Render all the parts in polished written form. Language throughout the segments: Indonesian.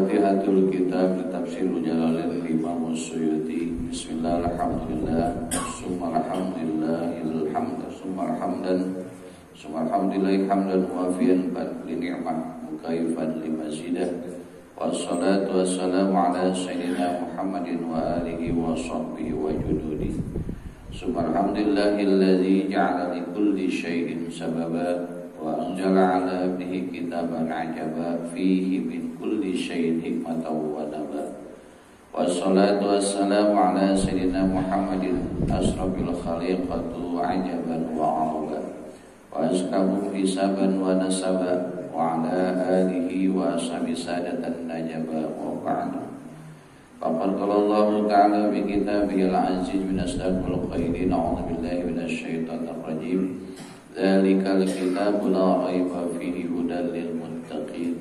Fatihatul Kitab Tafsir Jalalain Imam Suyuti. Bismillah, alhamdulillah, summa alhamdulillahil hamd, summa alhamdulillah hamdan wafiyan li ni'mah mukaifan limazidah. Wassalatu wassalamu ala sayyidina Muhammadin wa alihi wa sahbihi wa jududi. Summa alhamdulillahilladzi ja'ala li kulli syai'in sababa wa anzala ala abdihi kitaban ajaba fihi min kulli syai'in hikmatan wa naba. Wassalatu wassalamu ala sayyidina Muhammadin asrafil khaliqatu ajaban wa araba wa azkabu hisaban wa nasaba wa ala alihi wa ashabi sadatan najaba wa ba'du. Faqad qala Allah ta'ala bi kitabihil aziz min asdaqil qairin a'udzu billahi minasy syaithanir rajim. Dzalikal kitabu la raiba fihi hudal lil muttaqin.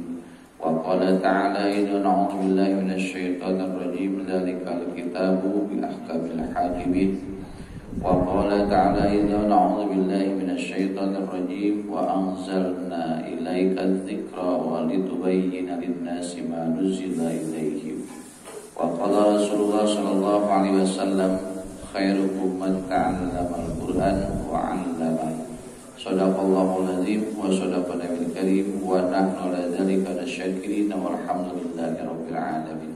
Wa qala ta'ala inna a'udzu billahi minasy syaithanir rajim. Dzalikal kitabu bi ahkamil hakimin. Wa qala ta'ala inna a'udzu billahi minasy syaithanir rajim wa anzalna ilaika dzikra wa litubayyana lin-nasi ma nuzila ilaihim. Wa qala Rasulullah sallallahu alaihi wasallam khairukum man ta'allama al-Qur'an wa 'allama. Shadaqallahul azim wa shadaqa nabiyil karim wa nahnu ala dzalika lasyakirin walhamdulillahi rabbil alamin.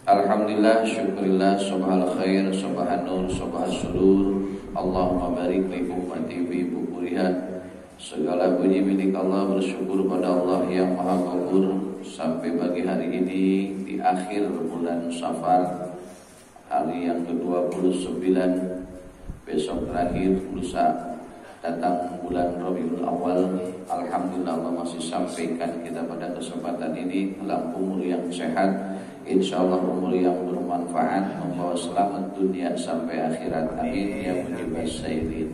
Alhamdulillah, syukurillah, subhanal khair, subhan nur, subhan surur. Allahumma barik li ummati bi bukuriha. Segala puji milik Allah, bersyukur pada Allah yang Maha Ghafur. Sampai pagi hari ini di akhir bulan Safar, hari yang ke-29, besok terakhir lusa datang bulan Rabiul Awal. Alhamdulillah Allah masih sampaikan kita pada kesempatan ini dalam umur yang sehat, insyaallah umur yang bermanfaat, membawa selamat dunia sampai akhirat. Amin ya mujibas sa'irin.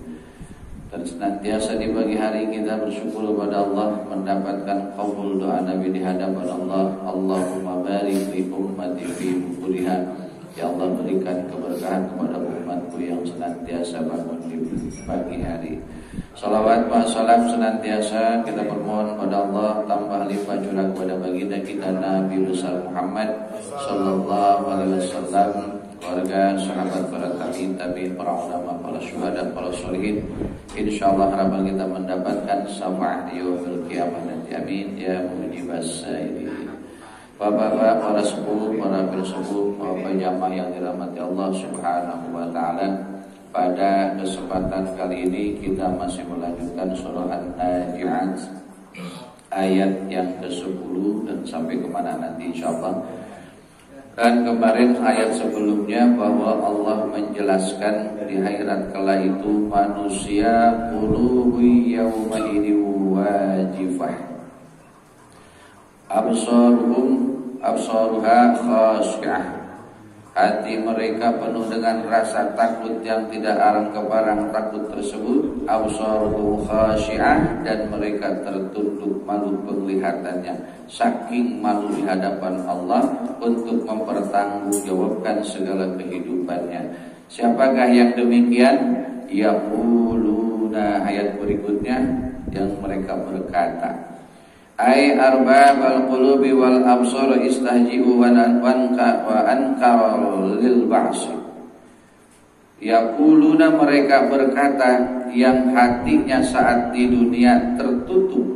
Dan senantiasa di pagi hari kita bersyukur kepada Allah mendapatkan qabul doa Nabi di hadapan Allah. Allahumma barik li ummati fi bukuriha. Ya Allah, berikan keberkahan kepada umatku yang senantiasa bangun di pagi hari. Salawat wa salam senantiasa kita permohon kepada Allah, tambah limpah curah kepada baginda kita Nabi besar Muhammad sallallahu alaihi wasallam, keluarga, sahabat, para tabi'in, para ulama, para syuhada, para sholihin. Insyaallah harapan kita mendapatkan syafaat di yaumil qiyamah nanti. Amin ya mujibas sa'irin. Bapak-bapak, para sepuh, para bersepuh, para jamaah yang dirahmati Allah Subhanahu wa taala. Pada kesempatan kali ini kita masih melanjutkan surah An-Nazi'at ayat yang ke-10 dan sampai kemana nanti insyaallah. Dan kemarin ayat sebelumnya bahwa Allah menjelaskan di akhirat kala itu manusia qulubu yauma idin wajifah absaruha khashi'ah. Hati mereka penuh dengan rasa takut yang tidak arang keparang. Takut tersebut absaruhum khashi'ah, dan mereka tertunduk malu penglihatannya, saking malu di hadapan Allah untuk mempertanggungjawabkan segala kehidupannya. Siapakah yang demikian? Yaquluna, ayat berikutnya yang mereka berkata, ay arbabal qulubi wal absar istahji'u wa ankaru lil ba'si. Yaquluna, mereka berkata yang hatinya saat di dunia tertutup,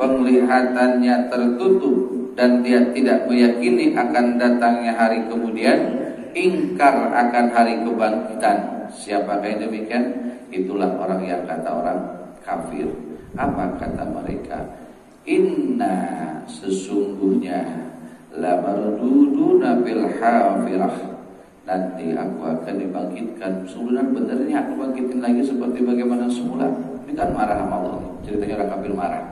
penglihatannya tertutup, dan dia tidak meyakini akan datangnya hari kemudian, ingkar akan hari kebangkitan. Siapakah yang demikian? Itulah orang yang kata orang kafir. Apa kata mereka? Inna, sesungguhnya la marduduna bil hafirah, nanti aku akan dibangkitkan. Sebenarnya aku bangkitin lagi seperti bagaimana semula. Ini kan marah sama Allah, ceritanya orang kafir marah.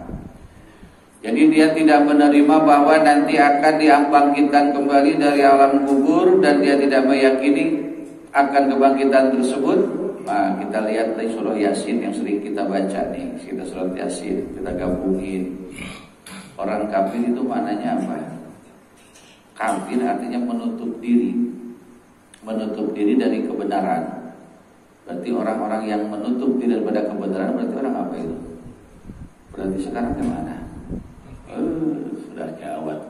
Jadi dia tidak menerima bahwa nanti akan dibangkitkan kembali dari alam kubur, dan dia tidak meyakini akan kebangkitan tersebut. Nah, kita lihat dari surah Yasin yang sering kita baca nih, kita surah Yasin, kita gabungin. Orang kafir itu maknanya apa? Kafir artinya menutup diri dari kebenaran. Berarti orang-orang yang menutup diri daripada kebenaran berarti orang apa itu? Berarti sekarang kemana? udah gawat.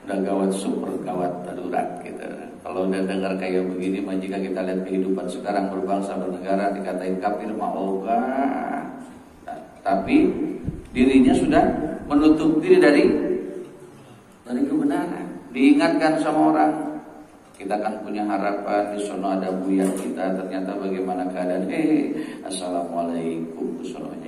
Udah gawat, super gawat, darurat gitu. Kalau udah dengar kayak begini, jika kita lihat kehidupan sekarang berbangsa bernegara dikatain kafir mah ogah. Nah, tapi dirinya sudah menutup diri dari kebenaran. Diingatkan sama orang, kita kan punya harapan di sana ada buya kita, ternyata bagaimana keadaan? Assalamualaikum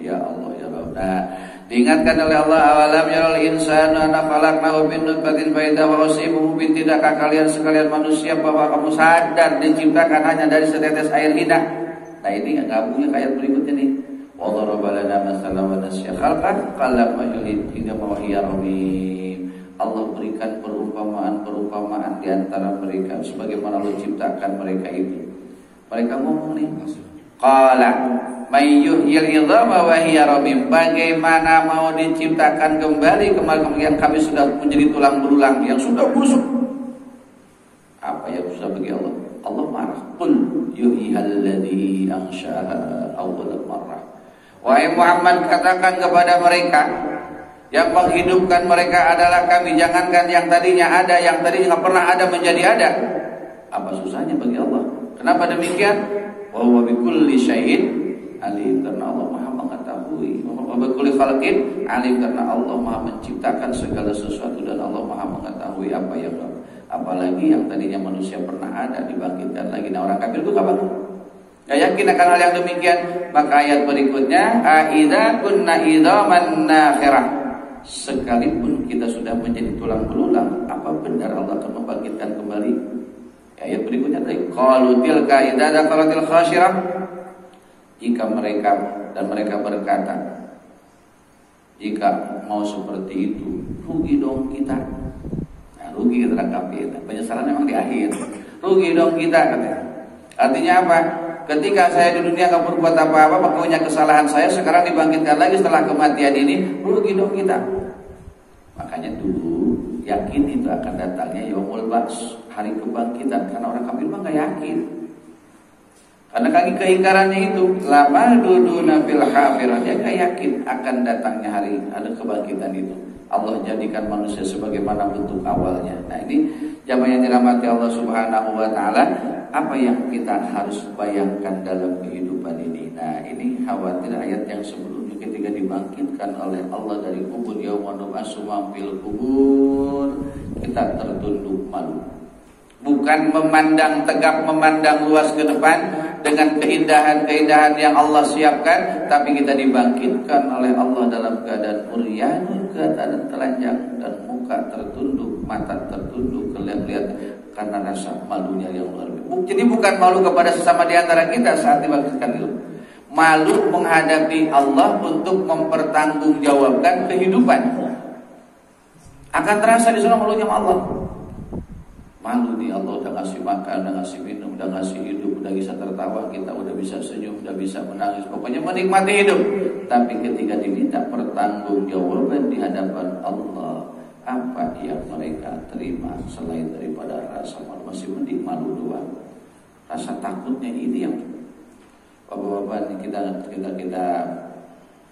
ya Allah ya Rabb. Nah, diingatkan oleh Allah, awalam yaral insanu anna khalaqnahu min nutfatin fa idza huwa khasimun mubin. Tidakkah kalian sekalian manusia bahwa kamu sadar diciptakan hanya dari setetes air lidah? Nah, ini gabungnya kayak berikutnya nih. Wa daraba lana masalan wa nasya khalqan qala ma yurid hingga hiya ramim. Allah berikan perumpamaan di antara mereka sebagaimana Allah ciptakan mereka itu. Mereka ngomong nih, qala may yuhyil idhama wa hiya ramim. Bagaimana mau diciptakan kembali kemudian kami sudah menjadi tulang belulang yang sudah busuk? Apa yang susah bagi Allah? Allah marah. Qul yuhyihalladzi ansha'aha awwal marrah. Wahai Muhammad, katakan kepada mereka, yang menghidupkan mereka adalah kami. Jangankan yang tadinya ada, yang tadinya nggak pernah ada menjadi ada. Apa susahnya bagi Allah? Kenapa demikian? Wa huwa bikulli syai'in alim. Karena Allah Maha mengetahui. Wa bikulli khalqin alim. Karena Allah Maha menciptakan segala sesuatu dan Allah Maha mengetahui apa yang, apalagi yang tadinya manusia pernah ada dibangkitkan lagi. Nah, orang kafir itu kapan? Gak yakin akan hal yang demikian. Maka ayat berikutnya, aidza kunna idzaman nakhirah. Sekalipun kita sudah menjadi tulang belulang, apa benar Allah akan membangkitkan kembali? Ayat berikutnya tadi, qalu tilka idza dzakaratil khashirah. Jika mereka berkata, jika mau seperti itu, rugi dong kita. Nah, rugi kita kafir. Penyesalan memang di akhir. Rugi dong kita katanya. Artinya apa? Ketika saya di dunia gak berbuat apa-apa, makanya kesalahan saya sekarang dibangkitkan lagi setelah kematian ini, rugi dong kita. Makanya dulu yakin itu akan datangnya yaumul ba'ts, hari kebangkitan. Karena orang kafir mah gak yakin. Karena kaki keingkarannya itu, lama duduna fil hafirah, dia gak yakin akan datangnya hari ada kebangkitan itu. Allah jadikan manusia sebagaimana bentuk awalnya. Nah, ini jamaah yang dirahmati Allah Subhanahu wa taala, apa yang kita harus bayangkan dalam kehidupan ini. Nah, ini khawatir ayat yang sebelumnya ketika dibangkitkan oleh Allah dari kubur, yauma nub'atsu fil kubur, kita tertunduk malu. Bukan memandang tegap, memandang luas ke depan dengan keindahan-keindahan yang Allah siapkan, tapi kita dibangkitkan oleh Allah dalam keadaan uryan, keadaan telanjang dan muka tertunduk, mata tertunduk, kelihatan karena rasa malunya yang luar biasa. Jadi bukan malu kepada sesama di antara kita saat dibangkitkan itu. Malu menghadapi Allah untuk mempertanggungjawabkan kehidupan. Akan terasa di sana malunya Allah. Malu nih, Allah udah ngasih makan, udah ngasih minum, udah ngasih hidup, udah bisa tertawa, kita udah bisa senyum, udah bisa menangis, pokoknya menikmati hidup. Tapi ketika diminta pertanggungjawaban di hadapan Allah, apa yang mereka terima selain daripada rasa malu? Masih mending malu doang. Rasa takutnya ini yang bapak-bapak kita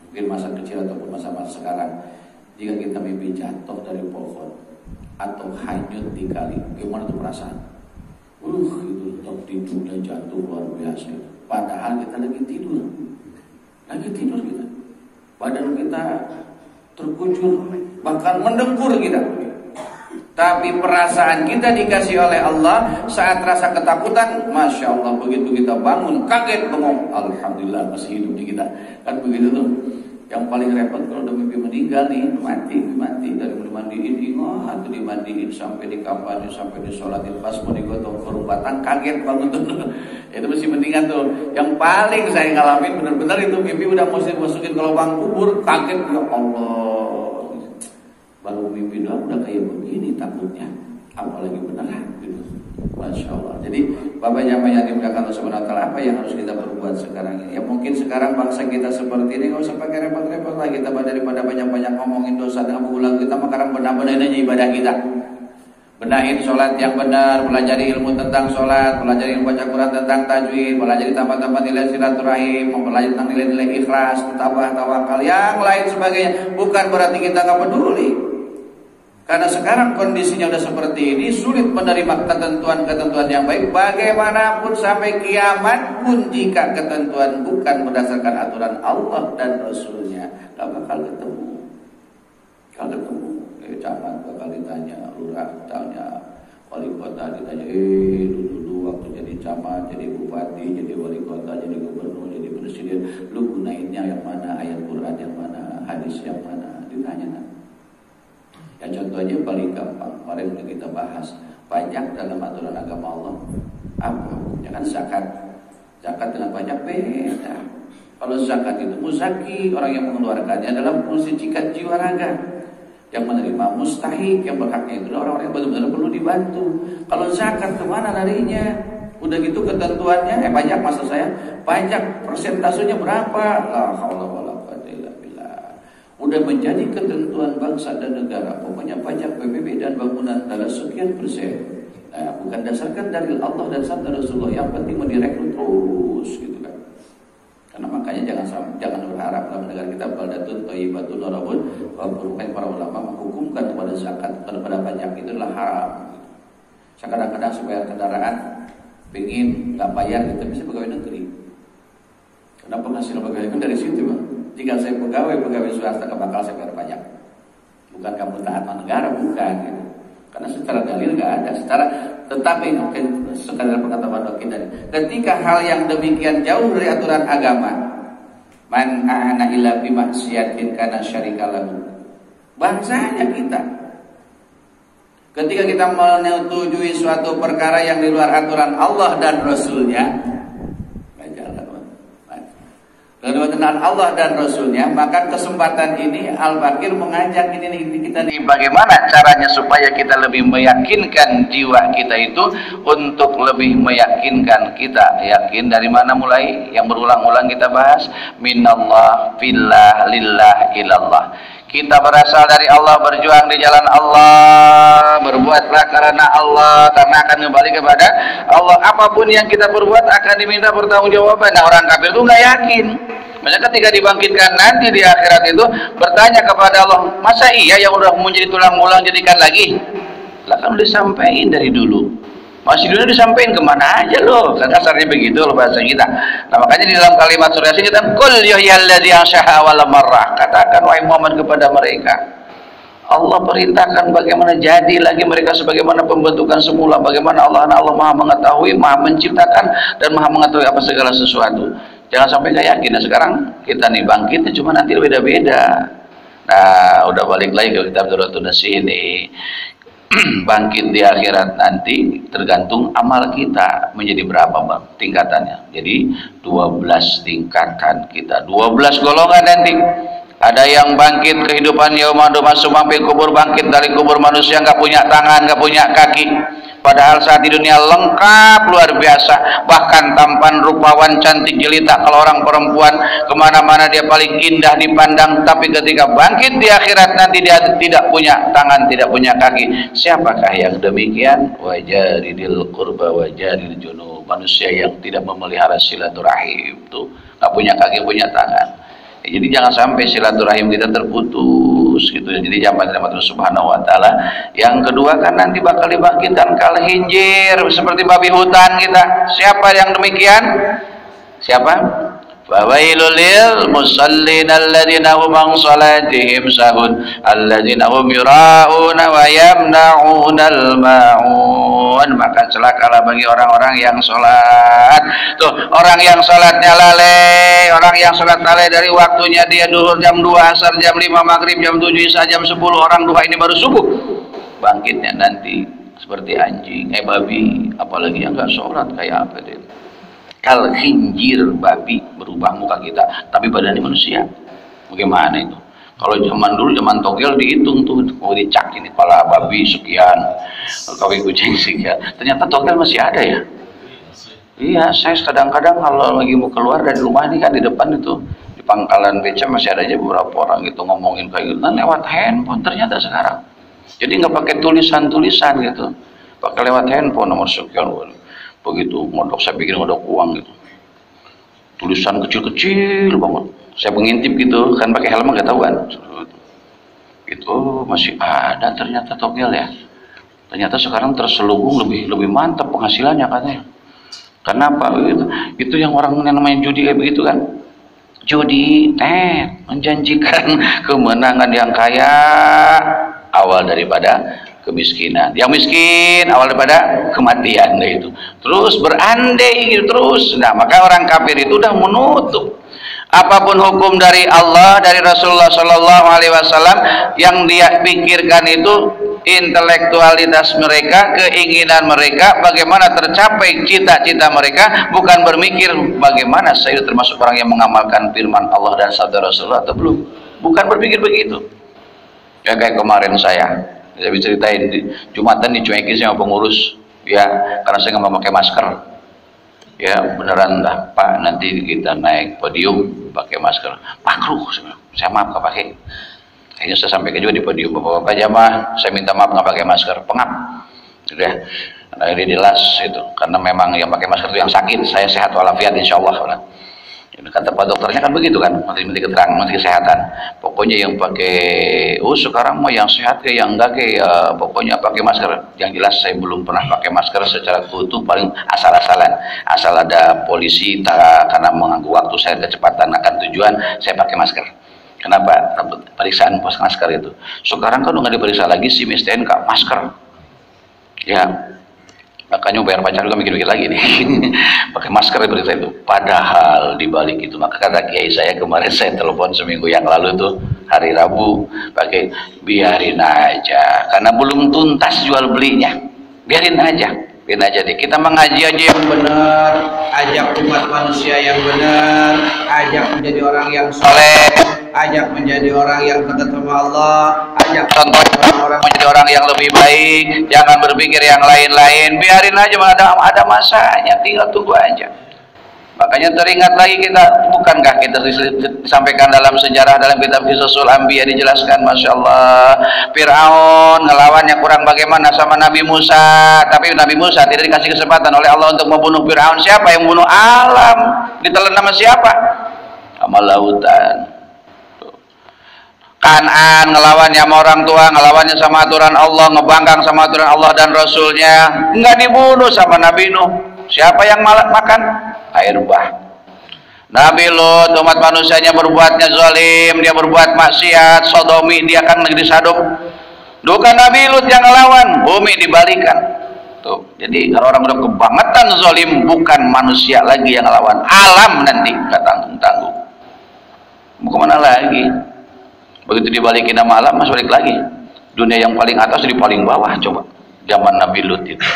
mungkin masa kecil ataupun masa-masa sekarang, jika kita mimpi jatuh dari pohon atau hanyut di kali, gimana tuh perasaan? Itu tidur dan jatuh luar biasa. Padahal kita lagi tidur kita. Badan kita terkujur, bahkan mendengkur kita. Tapi perasaan kita dikasih oleh Allah saat rasa ketakutan, masya Allah, begitu kita bangun kaget bengong, alhamdulillah masih hidup di kita. Kan begitu tuh. Yang paling repot kalau udah mimpi meninggal nih, mati dari dimandiin, itu dimandiin sampai dikampani, sampai disolatin, pas mau digotong kerubatan kaget bangun tuh. Itu mesti mendingan tuh. Yang paling saya ngalamin benar-benar itu mimpi udah masukin ke lubang kubur, kaget, ya Allah. Baru mimpi doang udah kayak begini takutnya, apalagi beneran gitu. Masya Allah. Jadi Bapak jamaah yang dimuliakan Allah Subhanahu wa taala, apa yang harus kita perbuat sekarang ini? Ya mungkin sekarang bangsa kita seperti ini, enggak usah pakai repot-repot lagi kita daripada banyak-banyak ngomongin dosa dengan mengulang, kita sekarang benar-benar aja ibadah kita. Benahin sholat yang benar, pelajari ilmu tentang sholat, pelajari ilmu baca Quran tentang tajwid, pelajari tambah-tambah nilai silaturahim, mempelajari tentang nilai-nilai ikhlas, tabah, tawakal, yang lain sebagainya. Bukan berarti kita nggak peduli. Karena sekarang kondisinya udah seperti ini, sulit menerima ketentuan-ketentuan yang baik. Bagaimanapun sampai kiamat pun, jika ketentuan bukan berdasarkan aturan Allah dan Rasulnya, gak bakal ketemu. Kalau ketemu, camat bakal ditanya, lurah ditanya, wali kota ditanya, dulu waktu jadi camat, jadi bupati, jadi wali kota, jadi gubernur, jadi presiden, lu gunainnya yang mana, ayat Quran yang mana, hadis yang mana, ditanya. Ya contohnya paling gampang, kemarin udah kita bahas, pajak dalam aturan agama Allah apa? Ya kan zakat. Zakat dengan pajak beda. Kalau zakat itu muzaki, orang yang mengeluarkannya dalam fungsi jiwa raga. Yang menerima mustahik, yang berhaknya itu orang-orang yang benar-benar perlu dibantu. Kalau zakat kemana larinya? Udah gitu ketentuannya, pajak maksud saya, pajak persentasenya berapa? La haula wala quwwata illa billah. Udah menjadi ketentuan bangsa dan negara. Pokoknya pajak PBB dan bangunan adalah sekian persen. Nah, bukan dasarkan dari Allah dan sabda Rasulullah. Yang penting mendirekrut terus gitu kan. Karena makanya jangan berharap dalam negara kita baldatun thayyibatun warabun bukan para ulama menghukumkan kepada zakat, kepada pajak itu adalah haram. Saya kadang-kadang supaya kendaraan pengen nggak bayar gitu bisa pegawai negeri. Karena penghasilan pegawai negeri dari situ, Bang. Jika saya pegawai swasta gak bakal saya bayar pajak. Bukan kamu taat negara, bukan gitu. Karena secara dalil gak ada. Tetapi sekadar pengetahuan kita, ketika hal yang demikian jauh dari aturan agama, man ahana illa bi maksiatin kana syarika lahu. Bahasanya kita, ketika kita menyetujui suatu perkara yang di luar aturan Allah dan Rasulnya, dengan Allah dan Rasulnya, maka kesempatan ini Al-Bakir mengajak kita nih, bagaimana caranya supaya kita lebih meyakinkan jiwa kita itu untuk lebih meyakinkan kita. Yakin dari mana mulai? Yang berulang-ulang kita bahas, minallah, fillah, lillah, ilallah. Kita berasal dari Allah, berjuang di jalan Allah, berbuatlah karena Allah, karena akan kembali kepada Allah. Apapun yang kita berbuat akan diminta pertanggungjawaban. Nah, orang kafir itu nggak yakin. Makanya ketika dibangkitkan nanti di akhirat itu bertanya kepada Allah, masa iya yang udah menjadi tulang belulang jadikan lagi? Lah kan udah disampaikan dari dulu. Masih dulu disampaikan kemana aja loh, kan kasarnya begitu loh bahasa kita. Nah makanya di dalam kalimat surah ini kita qul yuhyalladzi ansha'a wal marrah, katakan wahai Muhammad kepada mereka, Allah perintahkan bagaimana jadi lagi mereka sebagaimana pembentukan semula, bagaimana Allah Maha mengetahui, Maha menciptakan dan Maha mengetahui apa segala sesuatu. Jangan sampai gak yakin. Nah sekarang kita nih bangkitnya cuma nanti beda-beda. Nah udah balik lagi ke kitab Durratun Nashih ini. Bangkit di akhirat nanti tergantung amal kita menjadi berapa bang tingkatannya. Jadi 12 tingkatan kita, 12 golongan nanti. Ada yang bangkit kehidupan yaumadu masuk kubur, bangkit dari kubur manusia nggak punya tangan, nggak punya kaki. Padahal saat di dunia lengkap luar biasa, bahkan tampan, rupawan, cantik jelita. Kalau orang perempuan kemana-mana dia paling indah dipandang. Tapi ketika bangkit di akhirat nanti dia tidak punya tangan, tidak punya kaki. Siapakah yang demikian? Wajaridil qurba wajaridil junub. Manusia yang tidak memelihara silaturahim, tuh nggak punya kaki, punya tangan. Jadi jangan sampai silaturahim kita terputus gitu. Jadi jangan Allah Subhanahu wa taala. Yang kedua kan nanti bakal dibangkitkan kal khinjir seperti babi hutan kita. Siapa yang demikian? Siapa? Fawailul lil musallin alladzina hum an salatihim sahun alladzina hum yura'una wa yamna'unal ma'un. Maka celakalah bagi orang-orang yang sholat. Tuh, orang yang sholatnya lalai, orang yang sholat lalai dari waktunya dia duhur jam 2, asar jam 5, maghrib jam 7, isya jam 10, orang duha ini baru subuh. Bangkitnya nanti seperti anjing, babi, apalagi yang enggak sholat kayak apa deh. Kal khinjir, babi, berubah muka kita tapi badannya manusia. Bagaimana itu? Kalau zaman dulu, zaman togel dihitung tuh, mau dicak ini kepala babi sekian, kawin kucing sekian. Ternyata togel masih ada ya. Iya, saya kadang-kadang kalau lagi mau keluar dari rumah ini kan di depan itu di pangkalan beca masih ada aja beberapa orang gitu ngomongin kayak gitu. Nah, lewat handphone ternyata sekarang. Jadi nggak pakai tulisan-tulisan gitu, pakai lewat handphone nomor sekian. Begitu ngodok, saya bikin ngodok uang gitu, tulisan kecil-kecil banget. Saya mengintip gitu kan, pakai helm nggak tahuan. Itu masih ada ternyata togel ya. Ternyata sekarang terselubung lebih mantap penghasilannya katanya. Kenapa? Itu yang orang yang namanya judi kayak begitu kan. Judi menjanjikan kemenangan yang kaya awal daripada kemiskinan. Yang miskin awal daripada kematian itu. Terus berandai gitu terus. Nah, maka orang kafir itu udah menutup apapun hukum dari Allah, dari Rasulullah Shallallahu Alaihi Wasallam, yang dia pikirkan itu intelektualitas mereka, keinginan mereka, bagaimana tercapai cita-cita mereka, bukan berpikir bagaimana saya termasuk orang yang mengamalkan firman Allah dan sabda Rasulullah atau belum. Bukan berpikir begitu. Ya kayak kemarin saya bisa ceritain di Jumatan dicuekin sama pengurus, ya karena saya nggak mau pakai masker. Ya beneran dah Pak, nanti kita naik podium pakai masker. Makruh, saya maaf nggak pakai. Akhirnya saya sampaikan juga di podium, bapak-bapak jamaah, saya minta maaf nggak pakai masker, pengap. Sudah, akhirnya dilas itu, karena memang yang pakai masker itu yang sakit. Saya sehat walafiat insya Allah. Kata Pak dokternya kan begitu kan, menteri keterangan, menteri kesehatan. Pokoknya yang pakai, sekarang mah yang sehat kayak yang enggak kayak, pokoknya pakai masker. Yang jelas saya belum pernah pakai masker secara utuh, paling asal-asalan. Asal ada polisi, karena mengganggu waktu saya kecepatan akan tujuan, saya pakai masker. Kenapa? Periksaan pos masker itu. Sekarang kan nggak diperiksa lagi si STNK masker. Ya. Makanya bayar pacar juga mikir-mikir lagi nih. Pakai masker diperiksa itu. Padahal dibalik itu, maka kata kiai saya kemarin, saya telepon seminggu yang lalu tuh hari Rabu, pakai biarin aja karena belum tuntas jual belinya. Biarin aja deh. Kita mengaji aja yang benar, ajak umat manusia yang benar, ajak menjadi orang yang soleh, ajak menjadi orang yang dekat sama Allah, ajak contoh orang-orang menjadi orang yang lebih baik. Jangan berpikir yang lain-lain, biarin aja, ada masanya, tinggal tunggu aja. Makanya teringat lagi kita, bukankah kita disampaikan dalam sejarah, dalam kitab Qisasul Anbiya dijelaskan, Masya Allah, Fir'aun ngelawannya kurang bagaimana sama Nabi Musa, tapi Nabi Musa tidak dikasih kesempatan oleh Allah untuk membunuh Fir'aun. Siapa yang membunuh? Alam. Ditelan sama siapa? Sama lautan. Kan'an ngelawannya sama orang tua, ngelawannya sama aturan Allah, ngebangkang sama aturan Allah dan Rasulnya, nggak dibunuh sama Nabi Nuh. Siapa yang makan? Air bah. Nabi Lut, umat manusianya berbuatnya zalim, dia berbuat maksiat, sodomi, dia kan negeri Sodom. Bukan Nabi Lut yang ngelawan, bumi dibalikan. Tuh, jadi kalau orang udah kebangetan zalim, bukan manusia lagi yang ngelawan, alam nanti nggak tanggung-tanggung. Mau kemana lagi? Begitu dibalikin sama alam, masuk balik lagi. Dunia yang paling atas di paling bawah, coba. Zaman Nabi Lut itu.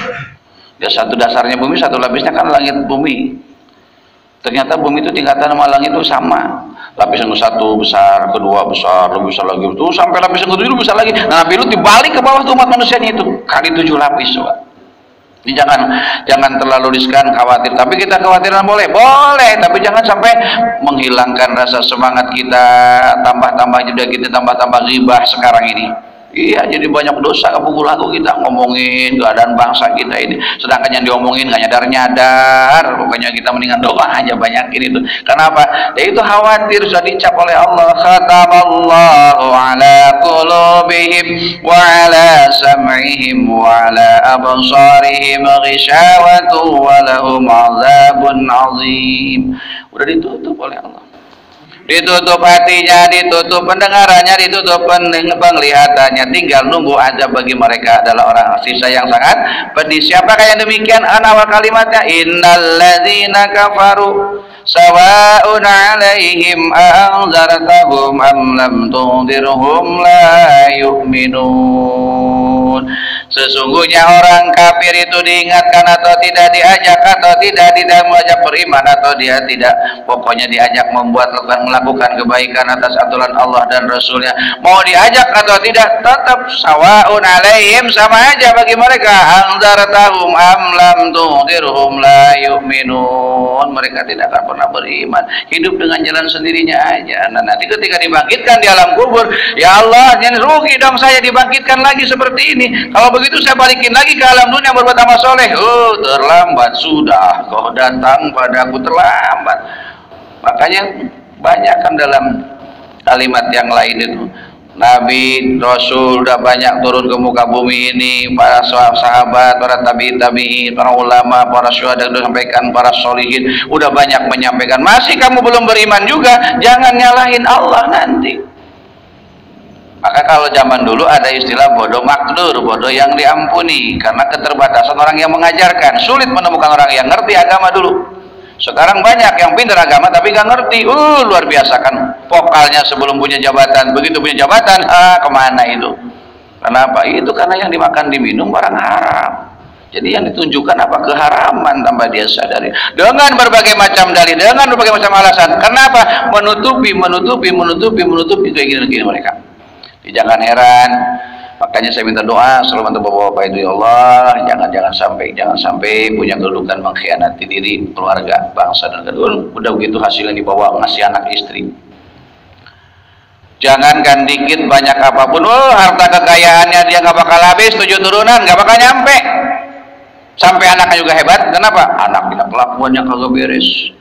Ya satu dasarnya bumi, satu lapisnya kan langit bumi. Ternyata bumi itu tingkatan sama langit itu sama. Lapisan satu besar, kedua besar, lebih besar lagi itu sampai lapisan ketujuh lebih besar lagi. Nah, Nabi Lut dibalik ke bawah tuh umat manusianya itu kali 7 lapis, coba. Ini jangan terlalu riskan, khawatir. Tapi kita khawatiran boleh, tapi jangan sampai menghilangkan rasa semangat kita, tambah juga kita tambah ghibah sekarang ini. Iya, jadi banyak dosa kepukul lagu kita ngomongin keadaan bangsa kita ini, sedangkan yang diomongin nggak nyadar. Pokoknya kita mendingan doa aja banyakin itu. Kenapa? Ya itu khawatir sudah dicap oleh Allah, khatamallahu ala qulubihim wa ala sam'ihim wa ala absarihim ghishawatu wa lahum azabun azim. Udah ditutup oleh Allah. Ditutup hatinya, ditutup pendengarannya, ditutup penglihatannya, tinggal nunggu azab. Bagi mereka adalah orang sisa yang sangat pedih. Siapakah yang demikian? Awal kalimatnya, innalladzina kafaru sawa'un 'alaihim anzartahum am lam tunzirhum la yu'minun. Sesungguhnya orang kafir itu diingatkan atau tidak diajak, atau tidak mengajak beriman, atau dia tidak, pokoknya diajak melakukan kebaikan atas aturan Allah dan Rasulnya, mau diajak atau tidak tetap sawa'un alaihim, sama aja bagi mereka. Anzartahum am lam tunzirhum la yu'minun. Mereka tidak akan pernah beriman, hidup dengan jalan sendirinya aja. Nah, nanti ketika dibangkitkan di alam kubur, ya Allah, jangan rugi dong saya dibangkitkan lagi seperti ini. Kalau begitu saya balikin lagi ke alam dunia berbuat amal soleh. Terlambat sudah, kau datang padaku terlambat. Makanya banyak kan dalam kalimat yang lain itu, Nabi, Rasul udah banyak turun ke muka bumi ini, para sahabat, para tabi'in, para ulama, para syuhada udah sampaikan, para solihin udah banyak menyampaikan. Masih kamu belum beriman juga, jangan nyalahin Allah nanti. Maka kalau zaman dulu ada istilah bodoh makdur, bodoh yang diampuni, karena keterbatasan orang yang mengajarkan. Sulit menemukan orang yang ngerti agama dulu. Sekarang banyak yang pintar agama tapi nggak ngerti. Luar biasa kan vokalnya sebelum punya jabatan, begitu punya jabatan, kemana itu? Kenapa? Itu karena yang dimakan diminum barang haram. Jadi yang ditunjukkan apa? Keharaman tanpa dia sadari. Dengan berbagai macam dalil, dengan berbagai macam alasan. Kenapa? Menutupi kayak gini mereka. Jangan heran. Makanya saya minta doa selalu untuk bapak-bapak itu, ya Allah, jangan sampai punya kedudukan mengkhianati diri, keluarga, bangsa dan negara. Udah begitu hasilnya dibawa ngasih anak istri. Jangankan dikit banyak apapun, harta kekayaannya dia nggak bakal habis, 7 turunan nggak bakal nyampe. Sampai anaknya juga hebat. Kenapa? Anak tidak kelakuannya kagak beres.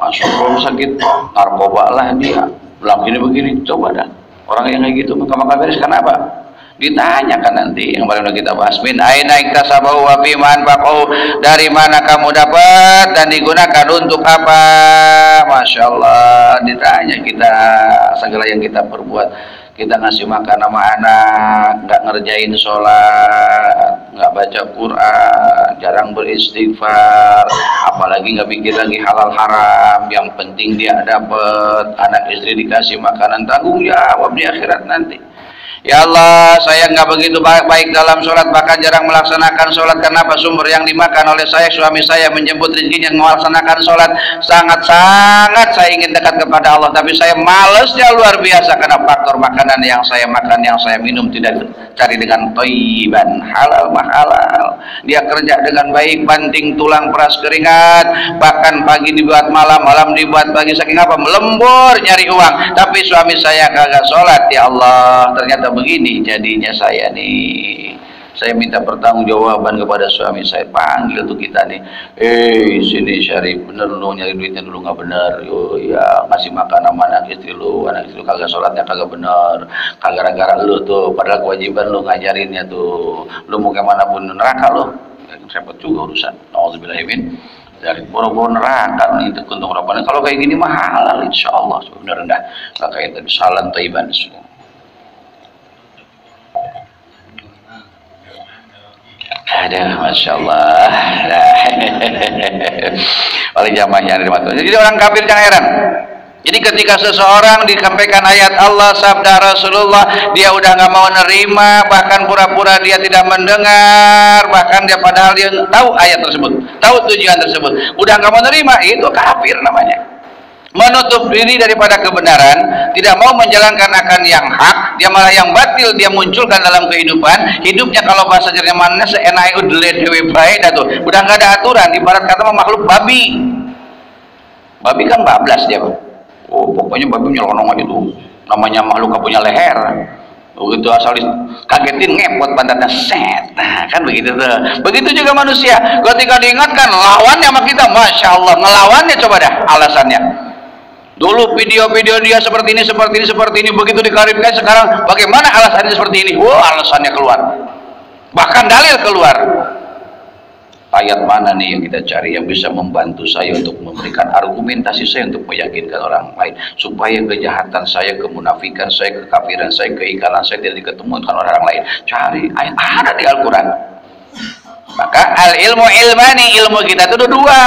Masuk rumah sakit, narkoba lah dia. Bilang begini, coba dah. Orang yang kayak gitu maka beres. Kenapa? Ditanyakan nanti yang baru kita bahas. Min aina iktasabahu wa fi man baqau, dari mana kamu dapat dan digunakan untuk apa? Masya Allah, ditanya kita segala yang kita perbuat. Kita ngasih makan sama anak, nggak ngerjain sholat, nggak baca Quran, jarang beristighfar, apalagi nggak pikir lagi halal haram. Yang penting dia dapat, anak istri dikasih makanan, tanggung jawab di akhirat nanti. Ya Allah, saya nggak begitu baik dalam sholat, bahkan jarang melaksanakan sholat. Kenapa? Sumber yang dimakan oleh saya, suami saya menjemput rezekinya melaksanakan sholat. Sangat-sangat saya ingin dekat kepada Allah, tapi saya malesnya luar biasa karena faktor makanan yang saya makan, yang saya minum tidak cari dengan thayyiban, halal mahalal. Dia kerja dengan baik, banting tulang peras keringat, bahkan pagi dibuat malam, malam dibuat pagi, saking apa? Melembur nyari uang. Tapi suami saya kagak sholat. Ya Allah, ternyata begini jadinya saya nih. Saya minta pertanggungjawaban kepada suami saya, panggil tuh kita nih, sini Syarif, bener lu nyari duitnya dulu nggak bener, ya ngasih makan sama anak istri lu kagak sholatnya kagak bener, kagak gara-gara lu tuh, padahal kewajiban lu ngajarinnya tuh, lu mau kemana pun neraka lu, repot juga urusan. Nauzubillahimin dari boro-boro neraka nih, itu kuntung rabbana. Kalau kayak gini mah halal insyaallah, sebenarnya rendah, nggak kayak tadi salan thayyiban. Ada, masya Allah. Oleh jamaahnya ada dimatukan. Jadi orang kafir jangan heran. Jadi ketika seseorang disampaikan ayat Allah, sabda Rasulullah, dia udah nggak mau nerima, bahkan pura-pura dia tidak mendengar, bahkan dia padahal dia tahu ayat tersebut, tahu tujuan tersebut, udah nggak mau nerima, itu kafir namanya. Menutup diri daripada kebenaran, tidak mau menjalankan akan yang hak, dia malah yang batil dia munculkan dalam kehidupan hidupnya. Kalau bahasa Jermannya seenak udele dewe bae dah tuh, udah nggak ada aturan, ibarat kata makhluk babi. Babi kan bablas dia, pokoknya babi nyelonong aja tuh, namanya makhluk gak punya leher. Begitu asal kagetin ngepot pantatnya set, nah, kan begitu tuh. Begitu juga manusia, ketika diingatkan lawannya sama kita, masya Allah, ngelawannya coba dah alasannya. Dulu video-video dia seperti ini, begitu diklarifikasi sekarang bagaimana alasannya seperti ini, alasannya keluar, bahkan dalil keluar. Ayat mana nih yang kita cari yang bisa membantu saya untuk memberikan argumentasi saya untuk meyakinkan orang lain supaya kejahatan saya, kemunafikan saya, kekafiran saya, keingkaran saya tidak diketemukan orang lain. Cari ayat ada di Al-Quran. Maka al-ilmu ilmani, ilmu kita itu dua.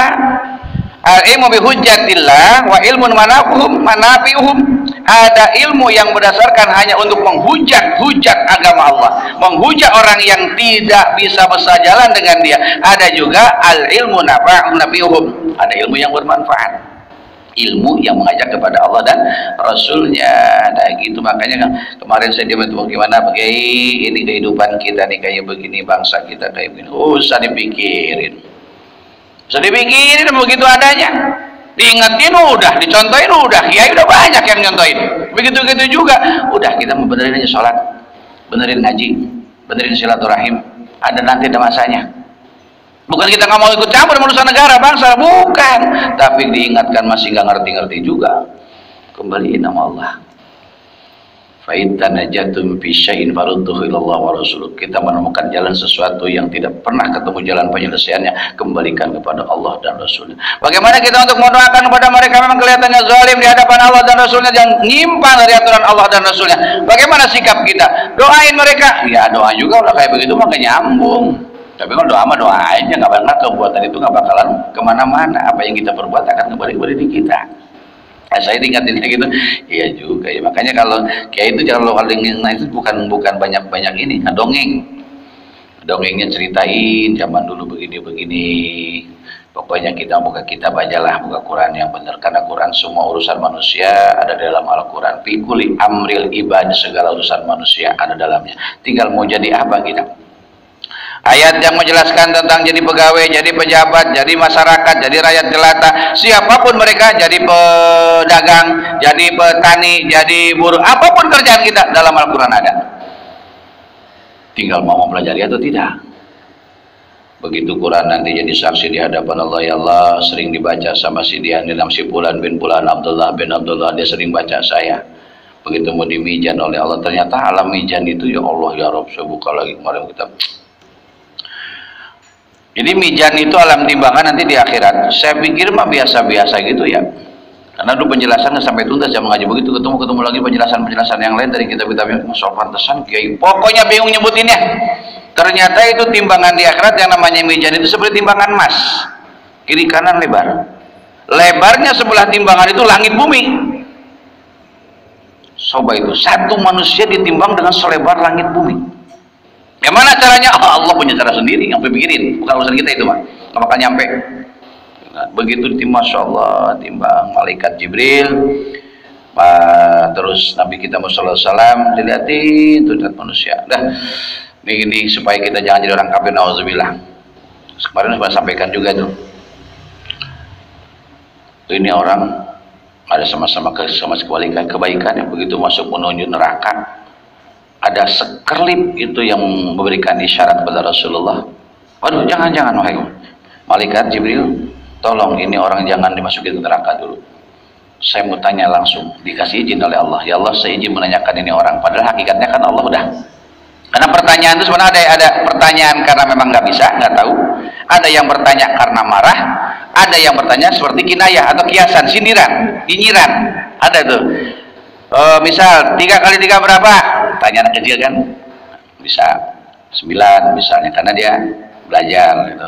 Al-ilmu bihujjatillah wa ilmun manafi'uhum. Ada ilmu yang berdasarkan hanya untuk menghujat agama Allah, menghujat orang yang tidak bisa bersajalan dengan dia. Ada juga al-ilmu nafi'uhum, ada ilmu yang bermanfaat, ilmu yang mengajak kepada Allah dan Rasulnya. Nah gitu, makanya kemarin saya dia itu bagaimana pakai ini kehidupan kita nih kayak begini, bangsa kita kayak begini, usah dipikirin. Begitu adanya, diingetin udah, dicontohin udah, kiai udah banyak yang nyontohin. Begitu juga, udah kita mau benerin aja sholat, benerin ngaji, benerin silaturahim, nanti ada masanya. Bukan kita nggak mau ikut campur urusan negara bangsa, bukan, tapi diingatkan masih nggak ngerti juga, kembaliin nama Allah. Fa in tanajatum fi syai'in farudduhu ila Allah wa Rasul. Kita menemukan jalan sesuatu yang tidak pernah ketemu jalan penyelesaiannya, kembalikan kepada Allah dan Rasulnya. Bagaimana kita untuk mendoakan kepada mereka memang kelihatannya zalim di hadapan Allah dan Rasulnya dan nyimpang dari aturan Allah dan Rasulnya? Bagaimana sikap kita? Doain mereka. Ya doa juga udah kayak begitu mah gak nyambung. Tapi kalau doa mah doa aja, nggak bakal kebuatan itu nggak bakalan kemana-mana. Apa yang kita perbuat akan kembali kepada diri kita. Nah, saya ingatinnya gitu, iya juga ya. Makanya kalau kayak itu jangan lo nah itu bukan banyak ini, nah, dongengnya ceritain zaman dulu begini. Pokoknya kita buka kitab aja lah, buka Quran yang benar, karena Quran semua urusan manusia ada dalam Al-Quran. Fi kulli amril ibad, segala urusan manusia ada dalamnya. Tinggal mau jadi apa kita. Ayat yang menjelaskan tentang jadi pegawai, jadi pejabat, jadi masyarakat, jadi rakyat jelata, siapapun mereka, jadi pedagang, jadi petani, jadi buruh, apapun kerjaan kita dalam Al-Quran ada. Tinggal mau mempelajari atau tidak. Begitu Quran nanti jadi saksi di hadapan Allah, ya Allah, sering dibaca sama si Dian dalam si Fulan bin Fulan, Abdullah bin Abdullah, dia sering baca saya. Begitu mau dimijan oleh Allah, ternyata alam mijan itu, ya Allah ya Rabb, saya buka lagi kemarin kita. Jadi mijan itu alam timbangan nanti di akhirat. Saya pikir mah biasa-biasa gitu ya. Karena dulu penjelasannya sampai tuntas jam ngaji, begitu ketemu lagi penjelasan yang lain dari kitab-kitab yang soal pantesan kiai. Pokoknya bingung nyebutinnya. Ternyata itu timbangan di akhirat yang namanya mijan itu seperti timbangan emas. Kiri kanan lebar. Lebarnya sebelah timbangan itu langit bumi. Coba itu satu manusia ditimbang dengan selebar langit bumi. Gimana caranya? Oh, Allah punya cara sendiri, yang pikirin, bukan urusan kita itu mah. Nggak bakal nyampe. Nah, begitu timbang, Masya Allah, timbang malaikat Jibril, terus Nabi kita Muhammad SAW dilihatin tuh lihat manusia. Dah, ini supaya kita jangan jadi orang kafir, nauzubillah. Kemarin saya sampaikan juga tuh. Ini orang ada sama-sama kebaikan yang begitu masuk menuju neraka. Ada sekelip itu yang memberikan isyarat kepada Rasulullah. Waduh, jangan wahai malaikat Jibril, tolong ini orang jangan dimasukin ke neraka dulu. Saya mau tanya langsung, dikasih izin oleh Allah. Ya Allah, saya izin menanyakan ini orang. Padahal hakikatnya kan Allah udah. Karena pertanyaan itu sebenarnya ada pertanyaan karena memang nggak bisa, nggak tahu. Ada yang bertanya karena marah. Ada yang bertanya seperti kinayah atau kiasan, sindiran, nyinyiran. Ada tuh. Misal 3 kali 3 berapa? Tanya anak kecil kan, bisa 9 misalnya, karena dia belajar gitu.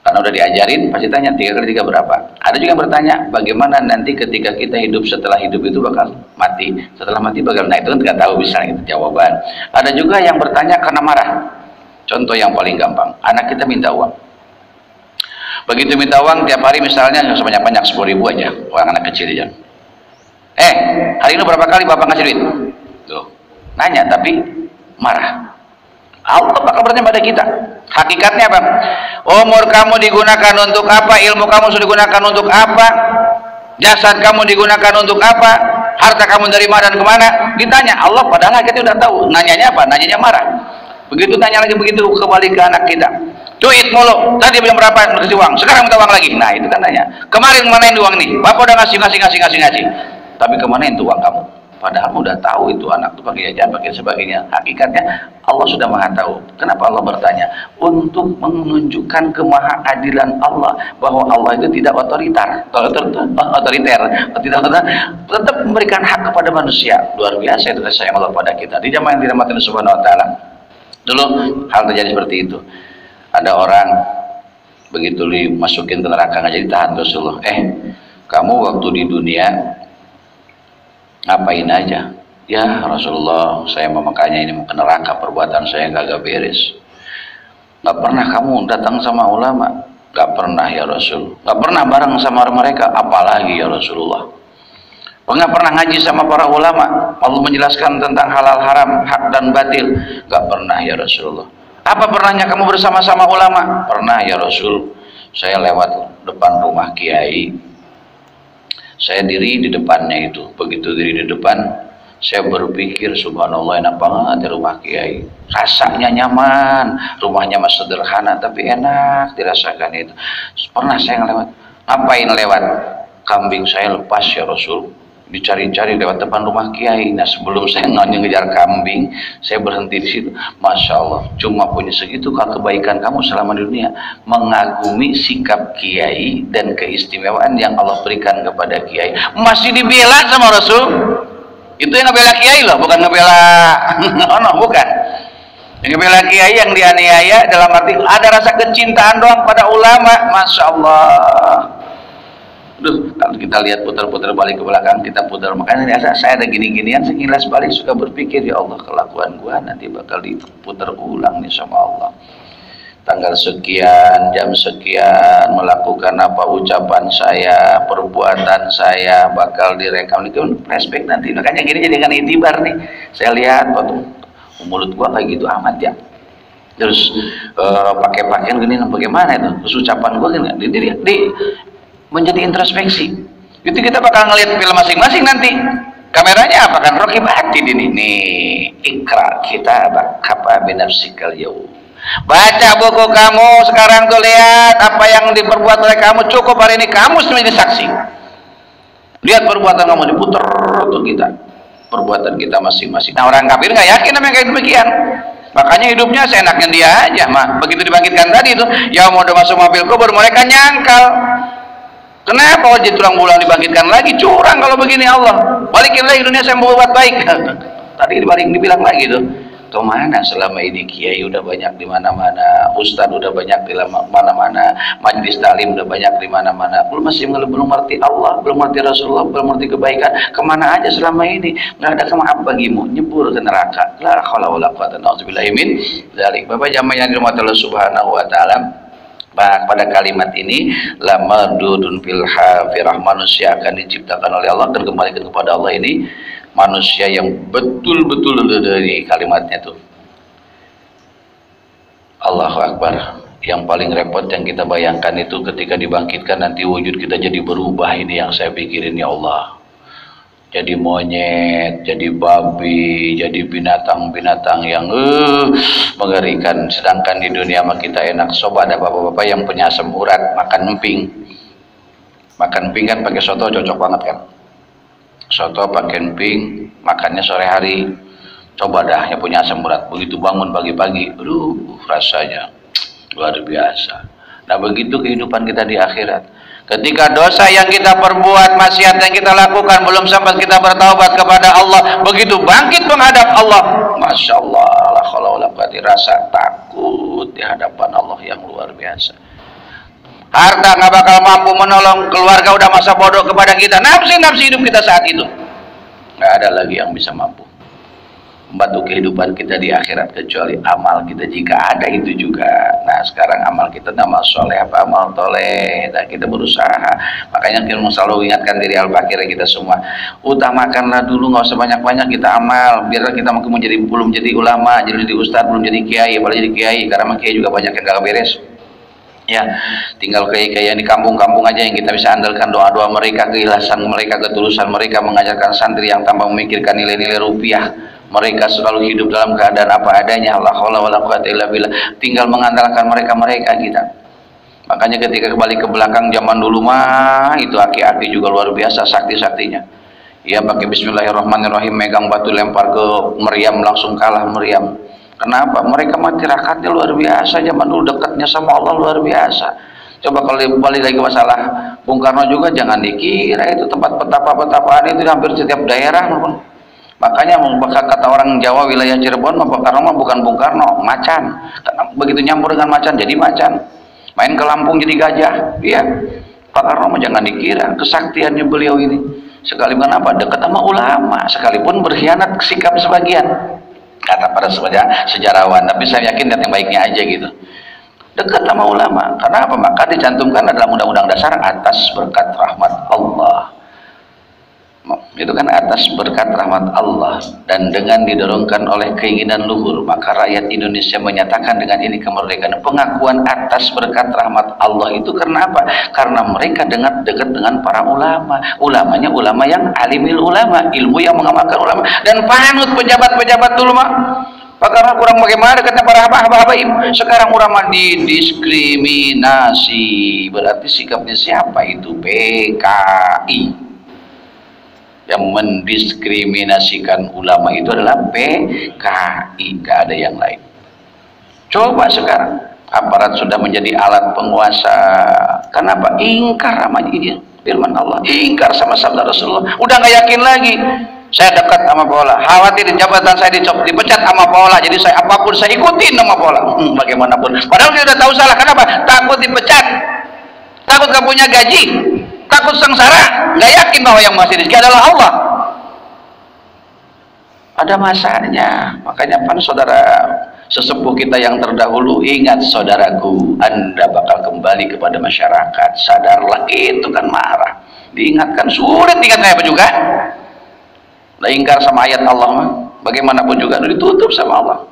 Karena udah diajarin pasti tanya 3 kali 3 berapa. Ada juga yang bertanya bagaimana nanti ketika kita hidup, setelah hidup itu bakal mati, setelah mati bagaimana, itu kan nggak tahu misalnya itu jawaban. Ada juga yang bertanya karena marah. Contoh yang paling gampang, anak kita minta uang. Begitu minta uang tiap hari misalnya sebanyak-banyak 10.000 aja, uang anak kecil aja. Hari ini berapa kali bapak ngasih duit? Tuh, nanya tapi marah. Allah bakal bertanya pada kita. Hakikatnya apa? Umur kamu digunakan untuk apa? Ilmu kamu sudah digunakan untuk apa? Jasad kamu digunakan untuk apa? Harta kamu dari mana dan kemana? Ditanya Allah, padahal kita udah tahu. Nanyanya apa? Nanyanya marah. Begitu tanya lagi begitu, kembali ke anak kita. Duit mulu, tadi bilang berapa kasih uang, sekarang minta uang lagi. Nah itu kan tanya. Kemarin manain uang nih, bapak udah ngasih. Tapi kemana itu uang kamu? Padahal udah tahu itu anak itu pakai jajan, pakai sebagainya. Hakikatnya Allah sudah maha tahu. Kenapa Allah bertanya? Untuk menunjukkan kemahaadilan Allah, bahwa Allah itu tidak otoriter, tetap memberikan hak kepada manusia. Luar biasa itu kasih sayang Allah pada kita. Di zaman yang dirahmati Allah Subhanahu Wa Taala. Dulu hal terjadi seperti itu. Ada orang begitu dimasukin ke neraka nggak jadi tahan Rasulullah. Kamu waktu di dunia ngapain aja? Ya Rasulullah, saya makanya ini mau ke neraka, perbuatan saya gak beres. Gak pernah kamu datang sama ulama? Gak pernah ya Rasul. Gak pernah bareng sama mereka? Apalagi ya Rasulullah. Gak pernah ngaji sama para ulama? Allah menjelaskan tentang halal haram, hak dan batil? Gak pernah ya Rasulullah. Apa pernahnya kamu bersama-sama ulama? Pernah ya Rasul. Saya lewat depan rumah kiai, saya diri di depannya itu. Begitu diri di depan, saya berpikir subhanallah, enak banget di rumah kiai, rasanya nyaman, rumahnya masih sederhana tapi enak dirasakan itu. Pernah saya ngelewat, ngapain lewat? Kambing saya lepas ya Rasul. dicari-cari lewat depan rumah kiai. Nah sebelum saya ngejar kambing, saya berhenti di situ. Masya Allah, cuma punya segitu kebaikan kamu selama di dunia, mengagumi sikap kiai dan keistimewaan yang Allah berikan kepada kiai, masih dibela sama Rasul. Itu yang ngebela kiai loh, bukan ngebela no, bukan. Yang ngebela kiai yang dianiaya dalam arti ada rasa kecintaan doang pada ulama. Masya Allah. Duh, kalau kita lihat putar-putar balik ke belakang, kita putar, makanya saya ada gini-ginian, sekilas balik suka berpikir, ya Allah, kelakuan gua nanti bakal diputar ulang nih sama Allah. Tanggal sekian, jam sekian, melakukan apa ucapan saya, perbuatan saya bakal direkam, itu flashback nanti. Makanya gini jadikan itibar nih. Saya lihat waktu mulut gua kayak gitu amat ya. Terus pakai pakaian gini, bagaimana itu? Terus ucapan gua gini, menjadi introspeksi. Itu kita bakal ngelihat film masing-masing nanti. Kameranya apa kan? Rocky Batin ini. Nih, ikra kita kafa binafsikal yaum. Baca buku kamu sekarang tuh, lihat apa yang diperbuat oleh kamu. Cukup hari ini kamu menjadi saksi. Lihat perbuatan kamu, diputer tuh kita. Perbuatan kita masing-masing. Nah orang kafir nggak yakin sama yang kayak demikian. Makanya hidupnya seenaknya dia aja. Mah begitu dibangkitkan tadi itu, ya mau udah masuk mobil kubur, mereka nyangkal. Kenapa wajib tulang bulan dibangkitkan lagi? Curang kalau begini Allah. Balikin lagi dunia saya mau buat baik. Tadi dibalik dibilang lagi tuh. Kemana selama ini kiai udah banyak di mana-mana, ustadz udah banyak di mana-mana, majlis taklim udah banyak di mana-mana. Belum ngerti Allah, belum ngerti Rasulullah, belum ngerti kebaikan. Kemana aja selama ini? Nggak ada kemaaf bagimu, nyebur ke neraka. La haula wala quwwata illa billah. Bapak jamaah yang dirahmati Allah Subhanahu wa taala. Pada kalimat ini, lamadudun fil hafirah, manusia akan diciptakan oleh Allah dan kembalikan kepada Allah ini manusia yang betul-betul dari kalimatnya tuh. Allahu Akbar. Yang paling repot yang kita bayangkan itu ketika dibangkitkan nanti wujud kita jadi berubah. Ini yang saya pikirin, ya Allah. Jadi monyet, jadi babi, jadi binatang-binatang yang mengerikan. Sedangkan di dunia mah kita enak. Coba ada bapak-bapak yang punya asam urat makan emping. Makan emping kan pakai soto cocok banget kan. Soto pakai emping, makannya sore hari. Coba dah yang punya asam urat, begitu bangun pagi-pagi, aduh rasanya luar biasa. Nah begitu kehidupan kita di akhirat. Ketika dosa yang kita perbuat, maksiat yang kita lakukan belum sempat kita bertaubat kepada Allah, begitu bangkit menghadap Allah, Masya Allah, la haula wala quwwata, rasa takut di hadapan Allah yang luar biasa. Harta nggak bakal mampu menolong, keluarga udah masa bodoh kepada kita, nafsi hidup kita saat itu nggak ada lagi yang bisa mampu membantu kehidupan kita di akhirat kecuali amal kita, jika ada itu juga. Nah sekarang amal kita amal soleh apa amal toleh, dan kita berusaha. Makanya kita selalu ingatkan diri al-fakir kita semua, utamakanlah dulu, nggak usah banyak-banyak kita amal, biarlah kita mungkin belum jadi ulama, jadi ustadz, belum jadi kiai, apalagi jadi kiai, karena kiai juga banyak yang gak beres. Ya, tinggal kiai-kiai di kampung-kampung aja yang kita bisa andalkan doa-doa mereka, keikhlasan mereka, ketulusan mereka mengajarkan santri yang tanpa memikirkan nilai-nilai rupiah. Mereka selalu hidup dalam keadaan apa adanya. La haula wala quwwata illa billah. Tinggal mengandalkan mereka kita. Makanya ketika kembali ke belakang zaman dulu mah itu aki-aki juga luar biasa sakti-saktinya. Ya pakai bismillahirrahmanirrahim, megang batu lempar ke Maryam, langsung kalah Maryam. Kenapa? Mereka mah tirakatnya luar biasa, zaman dulu dekatnya sama Allah luar biasa. Coba kalau balik lagi masalah Bung Karno juga, jangan dikira itu tempat petapa-petapaan itu hampir setiap daerah. Makanya kata orang Jawa wilayah Cirebon, Bung Karno mah bukan Bung Karno, macan. Karena begitu nyampur dengan macan jadi macan. Main ke Lampung jadi gajah. Iya. Pak Karno mah jangan dikira kesaktiannya beliau ini. Sekalipun apa? Dekat sama ulama, sekalipun berkhianat sikap sebagian. Kata para sejarawan, tapi saya yakin niat yang baiknya aja gitu. Dekat sama ulama. Karena apa? Maka dicantumkan dalam Undang-Undang Dasar atas berkat rahmat Allah. Itu kan atas berkat rahmat Allah, dan dengan didorongkan oleh keinginan luhur, maka rakyat Indonesia menyatakan dengan ini kemerdekaan. Pengakuan atas berkat rahmat Allah itu karena apa? Karena mereka dekat dengan para ulama. Ulamanya ulama yang alimil ulama, ilmu yang mengamalkan ulama, dan panut pejabat-pejabat dulu mah. Karena kurang bagaimana dekatnya para habaib. Sekarang ulama didiskriminasi. Berarti sikapnya siapa itu? PKI. Yang mendiskriminasikan ulama itu adalah PKI, nggak ada yang lain. Coba sekarang aparat sudah menjadi alat penguasa. Kenapa? Ingkar sama firman Allah, ingkar sama sabda Rasulullah. Udah nggak yakin lagi. Saya dekat sama bola, khawatir jabatan saya dipecat sama bola, jadi saya apapun saya ikutin sama bola, bagaimanapun. Padahal dia udah tahu salah. Kenapa? Takut dipecat, takut gak punya gaji, takut sengsara, nggak yakin bahwa yang masih rezeki adalah Allah. Ada masanya. Makanya saudara sesepuh kita yang terdahulu, ingat saudaraku, Anda bakal kembali kepada masyarakat. Sadarlah, itu kan marah. Diingatkan, sulit diingatnya apa juga. Nah, ingkar sama ayat Allah mah, bagaimanapun juga ditutup sama Allah.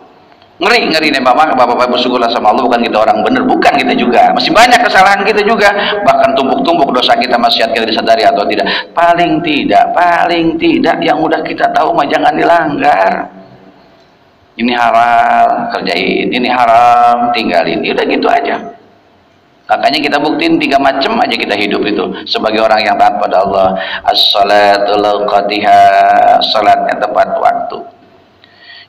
Ngeri nih bapak-bapak, bersyukurlah sama Allah, bukan kita orang bener, bukan kita juga, masih banyak kesalahan kita juga, bahkan tumpuk-tumpuk dosa kita, maksiat kita disadari atau tidak. Paling tidak yang udah kita tahu mah jangan dilanggar. Ini halal kerjain, ini haram tinggalin, ya udah gitu aja. Makanya kita buktiin 3 macam aja kita hidup itu sebagai orang yang taat pada Allah. As-salatul qadhiha, salatnya tepat waktu.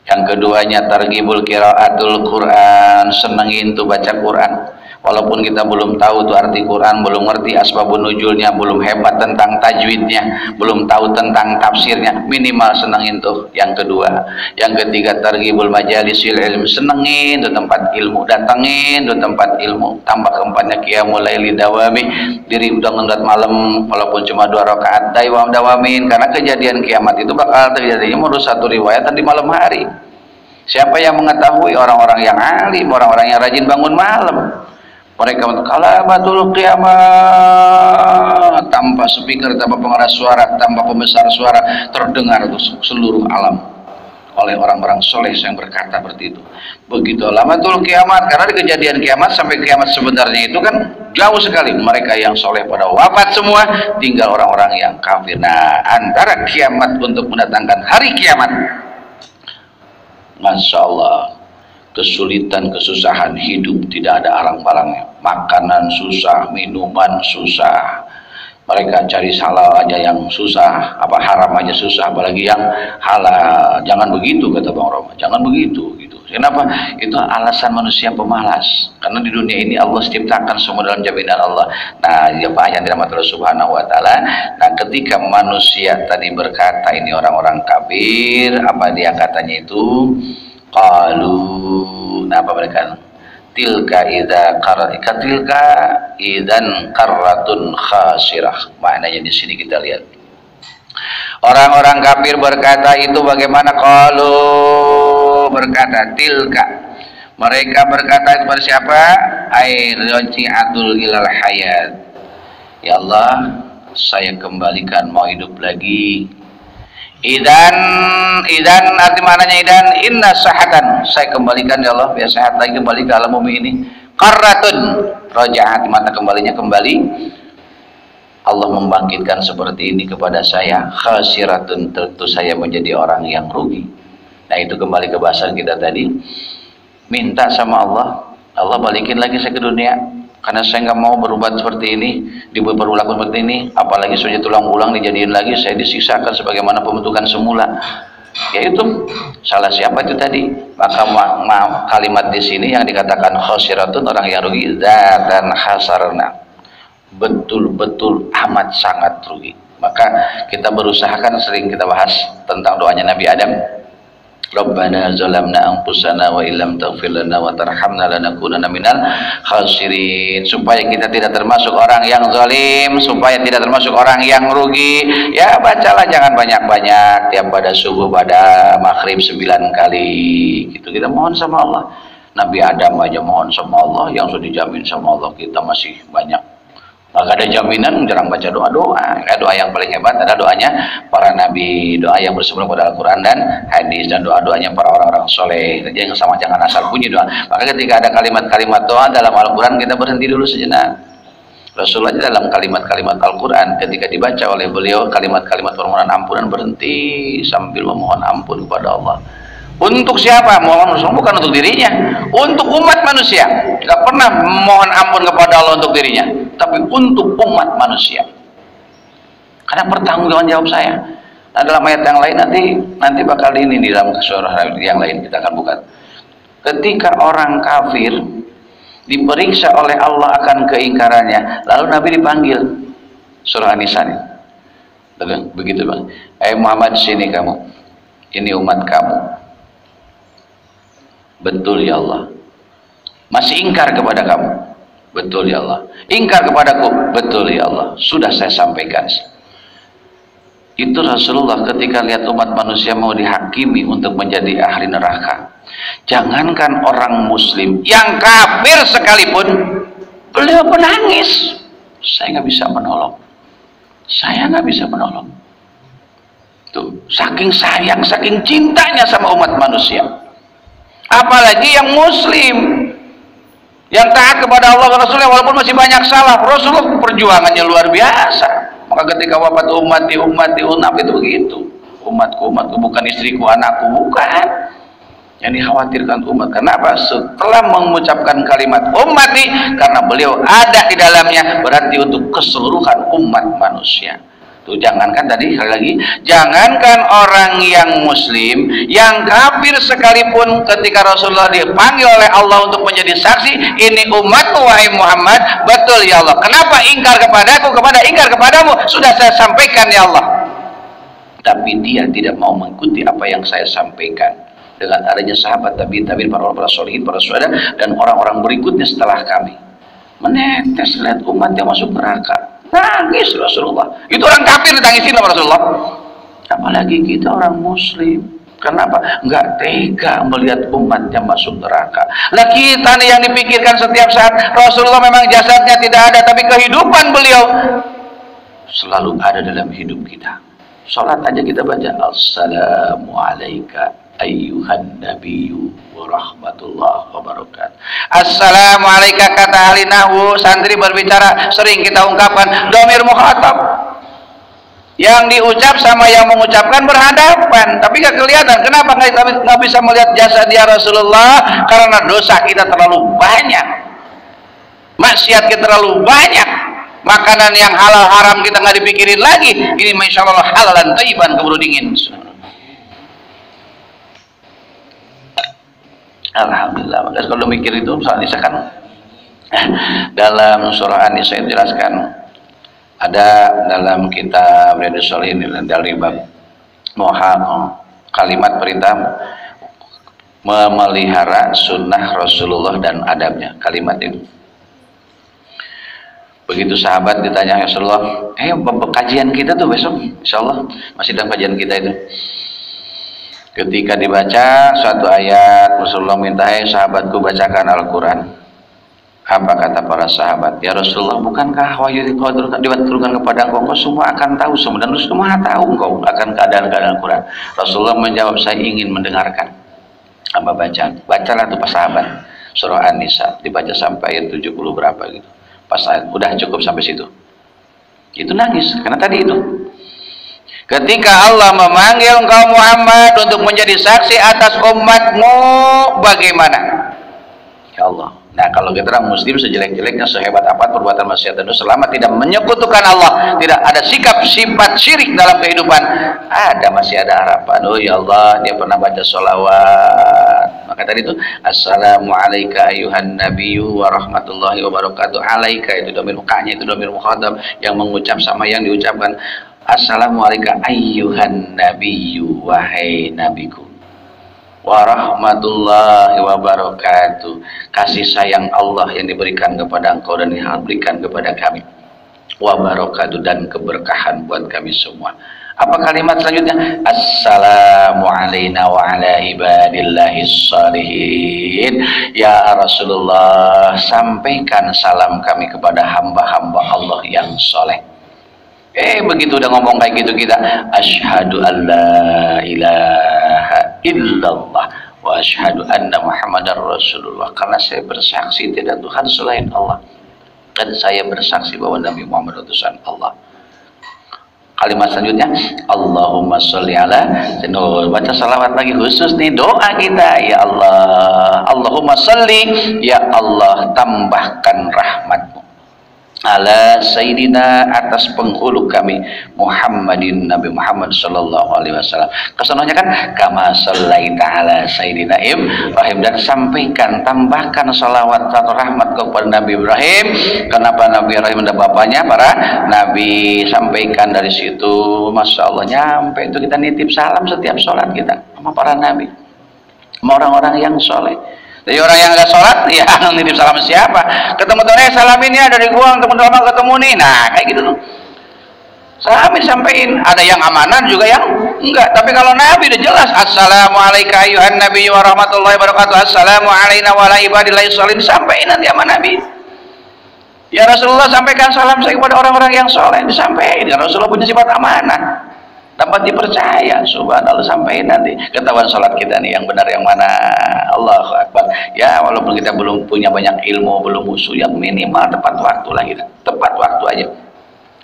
Yang keduanya targhibul qiraatul Quran, senengin tuh baca Quran. Walaupun kita belum tahu tuh arti Quran, belum ngerti asbabun nuzulnya, belum hebat tentang tajwidnya, belum tahu tentang tafsirnya, minimal senengin tuh yang kedua. Yang ketiga targhibul majalisil ilm, senengin tuh tempat ilmu, datengin tuh tempat ilmu. Tambah keempatnya qiyamul laili dawami, diri udah ngendat malam walaupun cuma 2 rakaat dawamin, karena kejadian kiamat itu bakal terjadinya menurut satu riwayat di malam hari. Siapa yang mengetahui? Orang-orang yang alim, orang-orang yang rajin bangun malam. Mereka kalamatul qiyamah, tanpa speaker, tanpa pengeras suara, tanpa pembesar suara, terdengar itu seluruh alam oleh orang-orang soleh yang berkata seperti itu. Begitu alamatul kiamat, karena di kejadian kiamat sampai kiamat sebenarnya itu kan jauh sekali. Mereka yang soleh pada wafat semua, tinggal orang-orang yang kafir. Nah, antara kiamat untuk mendatangkan hari kiamat, Masya Allah, kesulitan, kesusahan hidup tidak ada alang-balangnya. Makanan susah, minuman susah. Mereka cari halal aja yang susah, apa haram aja susah, apalagi yang halal. Jangan begitu, kata Bang Roma. Jangan begitu, gitu. Kenapa? Itu alasan manusia pemalas. Karena di dunia ini Allah ciptakan semua dalam jaminan Allah. Nah, ya Pak, yang dirahmati Allah Subhanahu wa taala. Nah, ketika manusia tadi berkata ini orang-orang kafir, apa dia katanya itu? Qalu, nah apa mereka? Tilka idzan karratun khasirah. Maknanya di sini kita lihat. Orang-orang kafir berkata itu bagaimana? Qalu, berkata tilka. Mereka berkata kepada siapa? Airji'atul ilal hayat. Ya Allah, saya kembalikan, mau hidup lagi. Idan arti maknanya idan inna sahatan, saya kembalikan ya Allah biar sehat lagi, kembali ke alam bumi ini. Qarratun rajaat, mata kembalinya kembali. Allah membangkitkan seperti ini kepada saya. Khasiratun, tentu saya menjadi orang yang rugi. Nah, itu kembali ke bahasan kita tadi. Minta sama Allah, Allah balikin lagi saya ke dunia. Karena saya nggak mau berubah seperti ini, diperlakukan seperti ini, apalagi sudah tulang-ulang dijadiin lagi, saya disiksakan sebagaimana pembentukan semula. Yaitu salah siapa itu tadi? Maka kalimat di sini yang dikatakan khasiratun, orang yang rugi, dan khasarna, betul-betul amat sangat rugi. Maka kita berusahakan, sering kita bahas tentang doanya Nabi Adam. Rabbana zalamna anfusana wa illam taghfir lana wa tarhamna lanakunanna minal khasirin. Supaya kita tidak termasuk orang yang zalim, supaya tidak termasuk orang yang rugi. Ya, bacalah jangan banyak-banyak tiap pada subuh, pada maghrib 9 kali. Gitu kita mohon sama Allah. Nabi Adam aja mohon sama Allah, yang sudah dijamin sama Allah, kita masih banyak. Maka ada jaminan, jarang baca doa-doa. Doa yang paling hebat adalah doanya para nabi, doa yang bersumber pada Al-Quran dan hadis, dan doa-doanya para orang-orang soleh. Jadi yang sama, jangan asal bunyi doa. Maka ketika ada kalimat-kalimat doa dalam Al-Quran, kita berhenti dulu sejenak. Rasulullah dalam kalimat-kalimat Al-Quran, ketika dibaca oleh beliau kalimat-kalimat permohonan ampunan, berhenti sambil memohon ampun kepada Allah. Untuk siapa? Mohon bukan untuk dirinya, untuk umat manusia. Tidak pernah mohon ampun kepada Allah untuk dirinya, tapi untuk umat manusia. Karena pertanggungjawaban jawab saya. Dalam ayat yang lain nanti bakal ini di dalam surah yang lain kita akan buka. Ketika orang kafir diperiksa oleh Allah akan keingkarannya, lalu Nabi dipanggil. Surah An-Nisa ini. Begitu Bang. Muhammad, sini kamu. Ini umat kamu. Betul ya Allah. Masih ingkar kepada kamu. Betul ya Allah. Ingkar kepadaku. Betul ya Allah. Sudah saya sampaikan. Itu Rasulullah ketika lihat umat manusia mau dihakimi untuk menjadi ahli neraka. Jangankan orang muslim, yang kafir sekalipun, beliau menangis. Saya nggak bisa menolong. Saya nggak bisa menolong. Tuh, saking sayang, saking cintanya sama umat manusia. Apalagi yang muslim, yang taat kepada Allah dan Rasulnya walaupun masih banyak salah. Rasulullah perjuangannya luar biasa. Maka ketika wafat ummati itu begitu. Umatku bukan istriku, anakku, bukan. Yang dikhawatirkan umat. Kenapa? Setelah mengucapkan kalimat ummati, karena beliau ada di dalamnya, berarti untuk keseluruhan umat manusia. Tuh, jangankan tadi sekali lagi, jangankan orang yang muslim, yang kafir sekalipun ketika Rasulullah dipanggil oleh Allah untuk menjadi saksi, ini umatmu wahai Muhammad, betul ya Allah. Kenapa ingkar kepadaku, ingkar kepadamu? Sudah saya sampaikan ya Allah. Tapi dia tidak mau mengikuti apa yang saya sampaikan. Dengan adanya sahabat tabi'in, para sholihin, para syuhada, dan orang-orang berikutnya setelah kami, menetes lihat umat yang masuk neraka. Nangis Rasulullah. Itu orang kafir ditangisin sama Rasulullah. Apalagi kita orang muslim. Kenapa? Enggak tega melihat umatnya masuk neraka. Lah kita nih yang dipikirkan setiap saat. Rasulullah memang jasadnya tidak ada, tapi kehidupan beliau selalu ada dalam hidup kita. Salat aja kita baca Assalamu alaika ayyuhan nabiyyu wa rahmatullah wa barakatuh. Assalamualaikum, kata ahli nahwu, santri berbicara sering kita ungkapkan dhamir mukhatab. Yang diucap sama yang mengucapkan berhadapan, tapi gak kelihatan. Kenapa nggak bisa melihat jasa dia Rasulullah? Karena dosa kita terlalu banyak, maksiat kita terlalu banyak, makanan yang halal haram kita nggak dipikirin lagi. Ini masya Allah halalan thayyiban, keburu dingin. Alhamdulillah. Maka kalau mikir itu misalnya kan dalam surah An-Nisa dijelaskan, ada dalam kitab Riyadhus Shalihin dari bab kalimat perintah memelihara sunnah Rasulullah dan adabnya. Kalimat itu begitu sahabat ditanya Rasulullah, kajian kita tuh besok insyaallah masih dalam kajian kita itu. Ketika dibaca suatu ayat, Rasulullah minta, sahabatku bacakan Al-Quran. Apa kata para sahabat? Ya Rasulullah, bukankah wahyu diturunkan kepada engkau semua akan tahu semua, dan semua tahu engkau akan keadaan-keadaan Al-Quran. Rasulullah menjawab, saya ingin mendengarkan apa bacaan. Bacalah tuh pas sahabat surah An-Nisa, dibaca sampai ayat 70 berapa gitu. Pas ayat udah cukup sampai situ, itu nangis karena tadi itu. Ketika Allah memanggil engkau Muhammad untuk menjadi saksi atas umatmu, bagaimana? Ya Allah. Nah, kalau kita orang muslim sejelek-jeleknya, sehebat apa perbuatan maksiat dan dosa, selama tidak menyekutukan Allah, tidak ada sikap sifat syirik dalam kehidupan, masih ada harapan. Oh ya Allah, dia pernah baca sholawat. Maka tadi itu Assalamu alayka ayyuhan nabiyyu wa rahmatullahi wa barakatuh. Alaika itu dhamir mukanya, itu dhamir mukhatab yang mengucap sama yang diucapkan. Assalamualaikum ayyuhan nabiyyu, wahai nabiku, warahmatullahi wabarakatuh, kasih sayang Allah yang diberikan kepada engkau dan diberikan kepada kami, wabarakatuh, dan keberkahan buat kami semua. Apa kalimat selanjutnya? Assalamu alayna wa ala ibadillahis salihin. Ya Rasulullah, sampaikan salam kami kepada hamba-hamba Allah yang soleh. Begitu udah ngomong kayak gitu kita, asyhadu an la ilaha illallah wa asyhadu anna muhammadar rasulullah, karena saya bersaksi tidak Tuhan selain Allah, dan saya bersaksi bahwa Nabi Muhammad utusan Allah. Kalimat selanjutnya, Allahumma sholli ala, baca salawat lagi khusus nih, doa kita, ya Allah, Allahumma sholli, ya Allah tambahkan rahmatmu, ala sayyidina, atas penghulu kami Muhammadin, Nabi Muhammad sallallahu alaihi wasallam. Kesononya kan kama sallaita ala sayyidina Ibrahim, dan sampaikan, tambahkan salawat atau rahmat kepada Nabi Ibrahim. Kenapa Nabi Ibrahim ada bapaknya para nabi, sampaikan dari situ. Masya Allah, nyampe itu kita nitip salam setiap sholat kita sama para nabi, sama orang-orang yang soleh. Jadi orang yang nggak sholat, ya nitip salam siapa? Ketemu temennya, salamin ya dari gua untuk lama ketemu nih. Nah kayak gitu loh. Salamin, sampein. Ada yang amanah juga yang enggak. Tapi kalau Nabi udah jelas, assalamualaikum ayuhan nabi wa rahmatullahi wabarakatuh, assalamu alaina wa ala ibadillahi sholihin, sampein nanti sama Nabi. Ya Rasulullah, sampaikan salam saya kepada orang-orang yang soleh, disampaikan. Rasulullah punya sifat amanah, dapat dipercaya. Subhanallah, sampai nanti ketahuan sholat kita nih yang benar yang mana. Allahu Akbar. Ya walaupun kita belum punya banyak ilmu, belum usul, yang minimal tepat waktu lah kita, tepat waktu aja,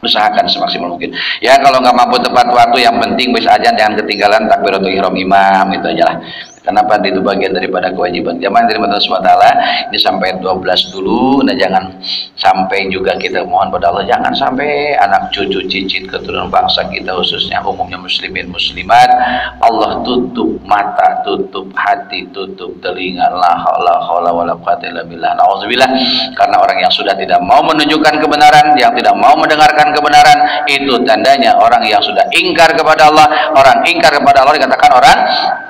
usahakan semaksimal mungkin. Ya kalau nggak mampu tepat waktu, yang penting bisa aja jangan ketinggalan takbiratul ihram imam, itu aja lah. Kenapa itu bagian daripada kewajiban zaman dari Allah SWT. Ini sampai 12 dulu. Nah jangan sampai juga kita mohon pada Allah, jangan sampai anak cucu cicit keturunan bangsa kita, khususnya umumnya muslimin muslimat, Allah tutup mata, tutup hati, tutup telinga. La haula wala quwwata illa billah. Nauzubillah. Karena orang yang sudah tidak mau menunjukkan kebenaran, yang tidak mau mendengarkan kebenaran, itu tandanya orang yang sudah ingkar kepada Allah. Orang ingkar kepada Allah dikatakan orang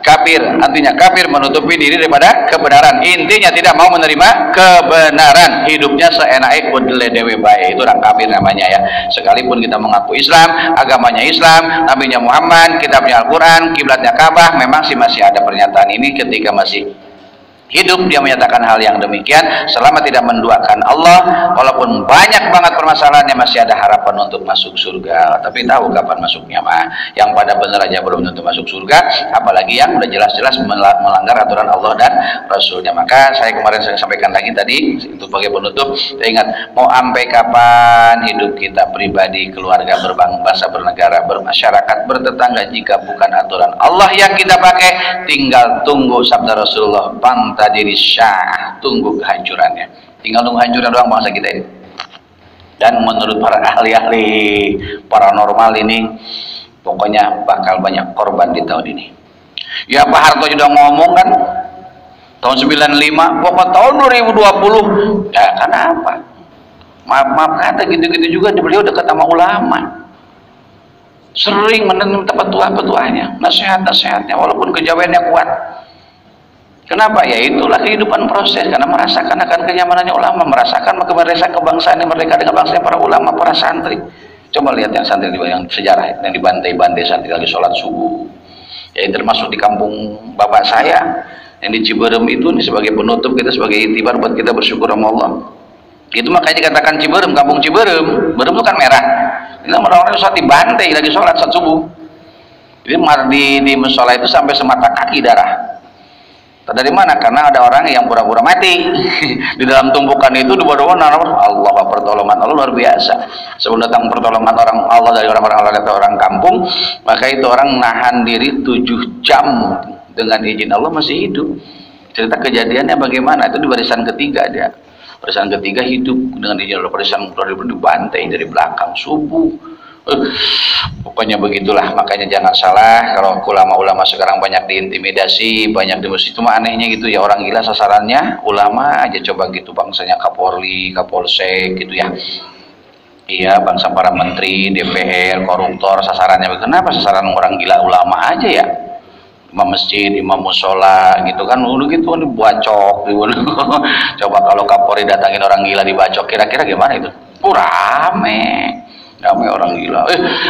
kafir. Artinya kafir menutupi diri daripada kebenaran, intinya tidak mau menerima kebenaran, hidupnya seenake udele dewe bae, itu orang kafir namanya ya. Sekalipun kita mengaku Islam, agamanya Islam, nabinya Muhammad, kitabnya Al-Quran, kiblatnya Ka'bah, memang sih masih ada pernyataan ini ketika masih hidup dia menyatakan hal yang demikian. Selama tidak menduakan Allah, walaupun banyak banget permasalahannya, masih ada harapan untuk masuk surga. Tapi tahu kapan masuknya mah. Yang pada benar aja belum tentu masuk surga, apalagi yang udah jelas-jelas melanggar aturan Allah dan Rasulnya. Maka saya kemarin saya sampaikan lagi tadi untuk sebagai penutup, saya ingat, mau sampai kapan hidup kita pribadi, keluarga, berbangsa, bernegara, bermasyarakat, bertetangga, jika bukan aturan Allah yang kita pakai, tinggal tunggu sabda Rasulullah, diri syah, tunggu kehancurannya. Tinggal tunggu hancuran doang bangsa kita ini. Dan menurut para ahli-ahli paranormal ini, pokoknya bakal banyak korban di tahun ini. Ya Pak Harto sudah ngomong kan, tahun 95, pokok tahun 2020. Ya kenapa? Maaf kata gitu-gitu juga, beliau dekat sama ulama, sering menenun petua-petuanya, nasihat-nasihatnya, walaupun kejawabannya kuat. Kenapa? Ya itulah kehidupan proses, karena merasakan akan kenyamanannya ulama, merasakan kemerdekaan kebangsaan yang merdeka dengan bangsa para ulama, para santri. Coba lihat yang santri yang sejarah yang dibantai-bantai santri lagi sholat subuh. Ya termasuk di kampung bapak saya yang di Ciberem itu, ini sebagai penutup kita, sebagai itibar buat kita bersyukur sama Allah. Itu makanya dikatakan Ciberem, kampung Ciberem. Berem itu kan merah. Ini orang-orang sholat dibantai lagi sholat saat subuh. Jadi di musola itu sampai semata kaki darah. Dari mana? Karena ada orang yang pura-pura mati di dalam tumpukan itu. Dua-dua Allah, pertolongan Allah luar biasa. Sebelum datang pertolongan orang Allah dari orang-orang Allah atau orang kampung, maka itu orang nahan diri 7 jam dengan izin Allah masih hidup. Cerita kejadiannya bagaimana? Itu di barisan ketiga dia. Barisan ketiga hidup dengan izin Allah. Barisan dibantai dari belakang subuh. Pokoknya begitulah. Makanya jangan salah kalau ulama-ulama sekarang banyak diintimidasi, banyak dimusuhi. Cuma anehnya gitu ya, orang gila sasarannya ulama aja. Coba gitu, bangsanya Kapolri, Kapolsek gitu ya. Iya, bangsa para menteri, DPR, koruptor, sasarannya. Kenapa sasaran orang gila ulama aja ya? Imam masjid, imam musola gitu kan, udah gitu kan dibacok gitu. Coba kalau Kapolri datangin orang gila dibacok, kira-kira gimana itu? Rame. Kami orang gila.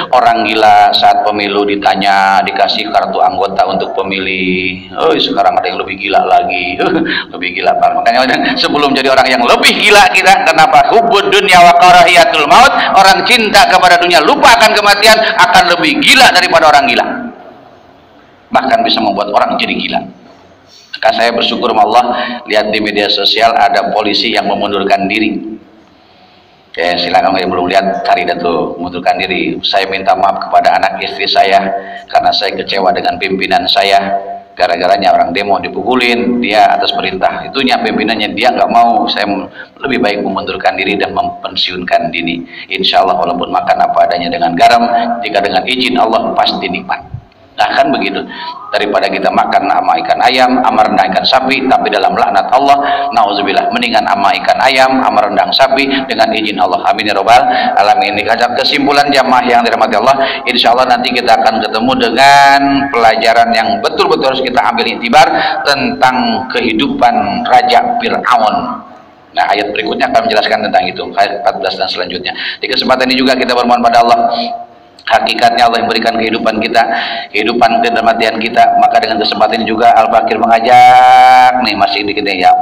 Orang gila saat pemilu ditanya, dikasih kartu anggota untuk pemilih. Sekarang ada yang lebih gila lagi. Lebih gila Pak. Makanya sebelum jadi orang yang lebih gila kita, kenapa? Hubbud dunya wa karahiyatul maut. Orang cinta kepada dunia, lupa akan kematian, akan lebih gila daripada orang gila. Bahkan bisa membuat orang jadi gila. Maka saya bersyukur sama Allah, lihat di media sosial ada polisi yang memundurkan diri. Ya silakan yang belum lihat, cari dah tuh, mundurkan diri. Saya minta maaf kepada anak istri saya karena saya kecewa dengan pimpinan saya. gara-garanya orang demo dipukulin, dia atas perintah itunya pimpinannya dia nggak mau, saya lebih baik memundurkan diri dan mempensiunkan diri. Insya Allah walaupun makan apa adanya dengan garam, jika dengan izin Allah pasti nikmat. Nah kan begitu, daripada kita makan sama ikan ayam, sama rendang ikan sapi, tapi dalam laknat Allah, nauzubillah, mendingan sama ikan ayam, sama rendang sapi dengan izin Allah. Amin ya robbal alamin. Kesimpulan jamaah yang dirahmati Allah, insya Allah nanti kita akan ketemu dengan pelajaran yang betul-betul harus kita ambil intibar tentang kehidupan Raja Fir'aun. Nah, ayat berikutnya akan menjelaskan tentang itu, ayat 14 dan selanjutnya. Di kesempatan ini juga kita bermohon pada Allah, hakikatnya Allah yang berikan kehidupan kita, kehidupan dan kematian kita. Maka dengan kesempatan ini juga Al-Fakir mengajak nih, masih dikit ya,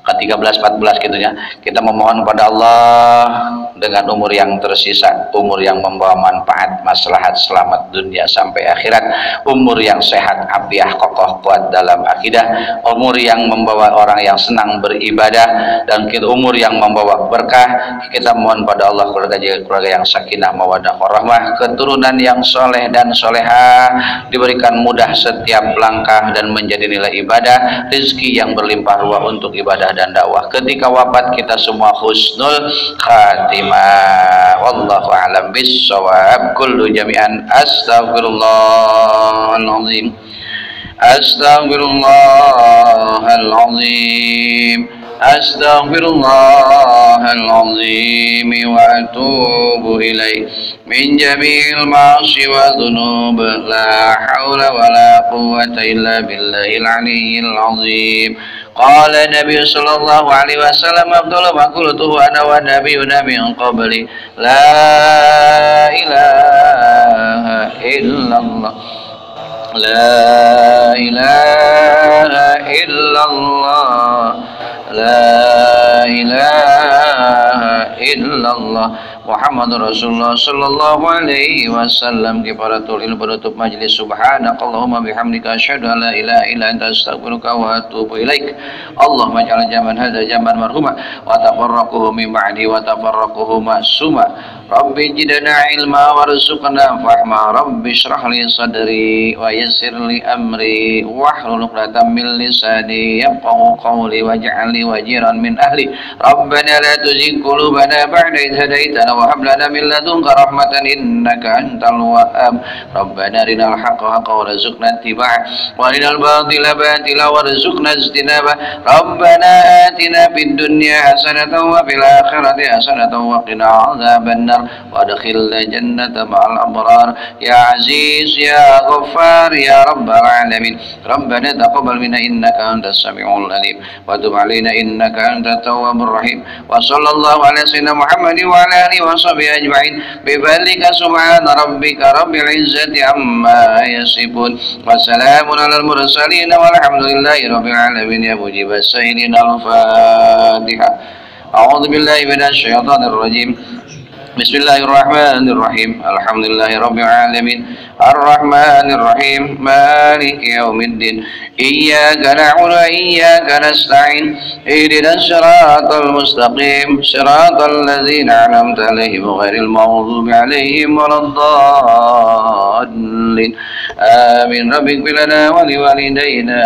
ke 13-14 gitu ya, kita memohon pada Allah dengan umur yang tersisa, umur yang membawa manfaat, maslahat, selamat dunia sampai akhirat, umur yang sehat, afiah, kokoh, kuat dalam akidah, umur yang membawa orang yang senang beribadah, dan umur yang membawa berkah. Kita mohon pada Allah keluarga yang sakinah, mawaddah, warahmah, keturunan yang soleh dan soleha, diberikan mudah setiap langkah dan menjadi nilai ibadah, rezeki yang berlimpah ruah untuk ibadah dan dakwah. Ketika wafat kita semua husnul khatimah. Wallahu a'lam bissawab. Kullu jami'an astaghfirullahalazim, astaghfirullahalazim, astaghfirullahalazim wa atubu ilaih min jami'il ma'asi wa dhunub. La hawla wa la quwwata illa billahil aliyyil azim. Qala Nabi sallallahu alaihi wasallam, afdalu ma qultuhu ana wa nabiyyuna min qabli, la ilaha illallah, la ilaha illallah, la ilaha illallah, Muhammadur Rasulullah sallallahu alaihi wasallam. Kifaratul ilm, penutup majlis. Subhanakallahumma bihamdika asyhadu an la ilaha illa anta astaghfiruka wa atubu ilaik. Allahumma ja'al jaman hadza jaman marhuma wa tafarraquhu min ba'di wa tafarraquhu ma'suma. Rabbi jidna ilma warzuqna fahma. Rabbi shrah li sadri wa yassir li amri wahlul 'uqdatam min lisani yafqahu qawli waj'al li wajiran min ahli. Rabbana la tuzigh qulubana ba'da idh hadaitana wa hab lana min ladunka rahmatan innaka antal wahhab. Rabbana arinal haqqa haqqan warzuqna ittiba'ah wa arinal batila batila warzuqna ijtinabah. Rabbana atina fid dunya hasanatan wa fil akhirati hasanatan wa qina adzabannar wa adkhilna jannata ma'al abrar ya aziz ya ghaffar ya rabbal alamin. Rabbana taqabbal minna innaka antas samiul alim wa tub alaina innaka antat tawwabur rahim. Wa sallallahu ala sayyidina Muhammadin wa ala alihi wa sahbihi ajma'in bi fadlika subhana rabbika rabbil izzati amma yasifun wa salamun alal mursalin walhamdulillahi rabbil alamin. Ya mujibas sayyidina al-Fatihah. A'udzu billahi minasy syaithanir rajim. Bismillahirrahmanirrahim. Alhamdulillahi rabbil alamin. Ar-Rahmanir Rahim. Maliki yaumiddin. Iyyaka na'budu wa iyyaka nasta'in. Ihdinas siratal mustaqim. Siratal ladzina an'amta 'alaihim ghairil maghdubi 'alaihim waladdallin. Amin. Rabbighfir lana wa liwalidayna.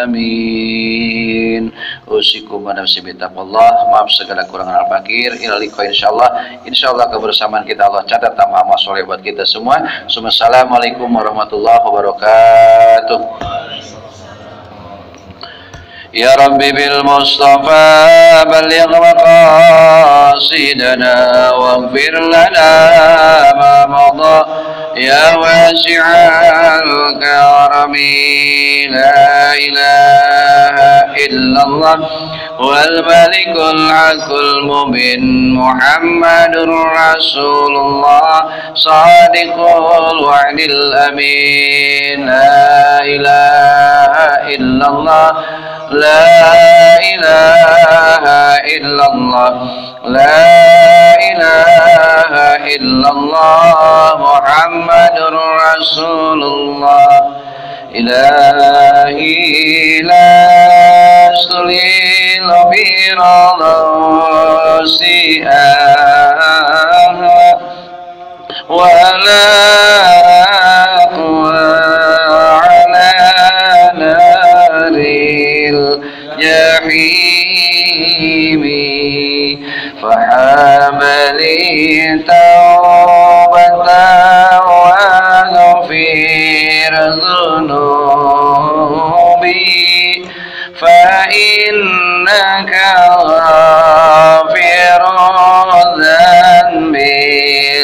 Amin. Usikum wa nafsi bitaqwallah. Maaf segala kurangan Al-Fakir. Ila liqa insyaallah. Insyaallah kebersamaan kita Allah catat tambah amal soleh buat kita semua. Assalamualaikum warahmatullahi wabarakatuh. Ya Rabbi bil Mustafa balligh maqasidana waghfir lana ma madha ya wasi'al karami. La ilaha illallah wal malikul hakul mubin Muhammadur Rasulullah sadiqul wa'dil amin. La ilaha illallah, la ilaha illallah, la ilaha illallah Muhammadur Rasulullah. Ilahi la sulil fi radasi'ah wa la ala فهب لي توبة واغفر ذنوبي فإنك غافر الذنب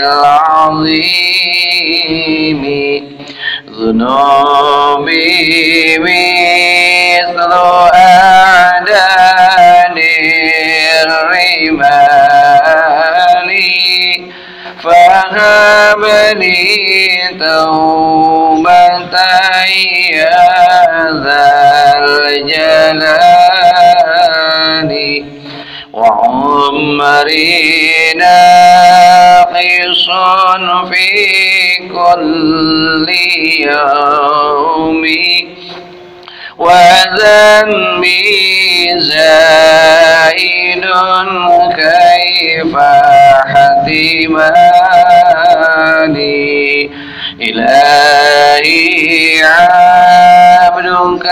العظيم ذنوبي مثل أعداد الرمال فهب لي توبة يا ذا الجلال وعمري ناقص في كل يوم وذنبي زائد كيف احتمالي إلهي عبدك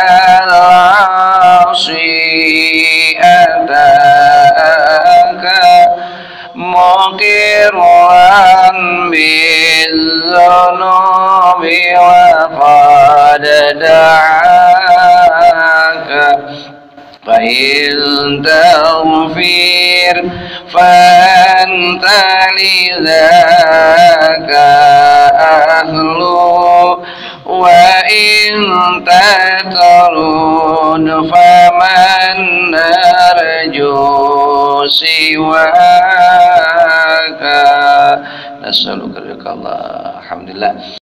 العاصي أتاك مقرا بالذنوب وقد دعاك فإن تغفر فأنت لذاك أهل وإن تترد فمن نرجو سواك نسألك رضاك الله. Alhamdulillah.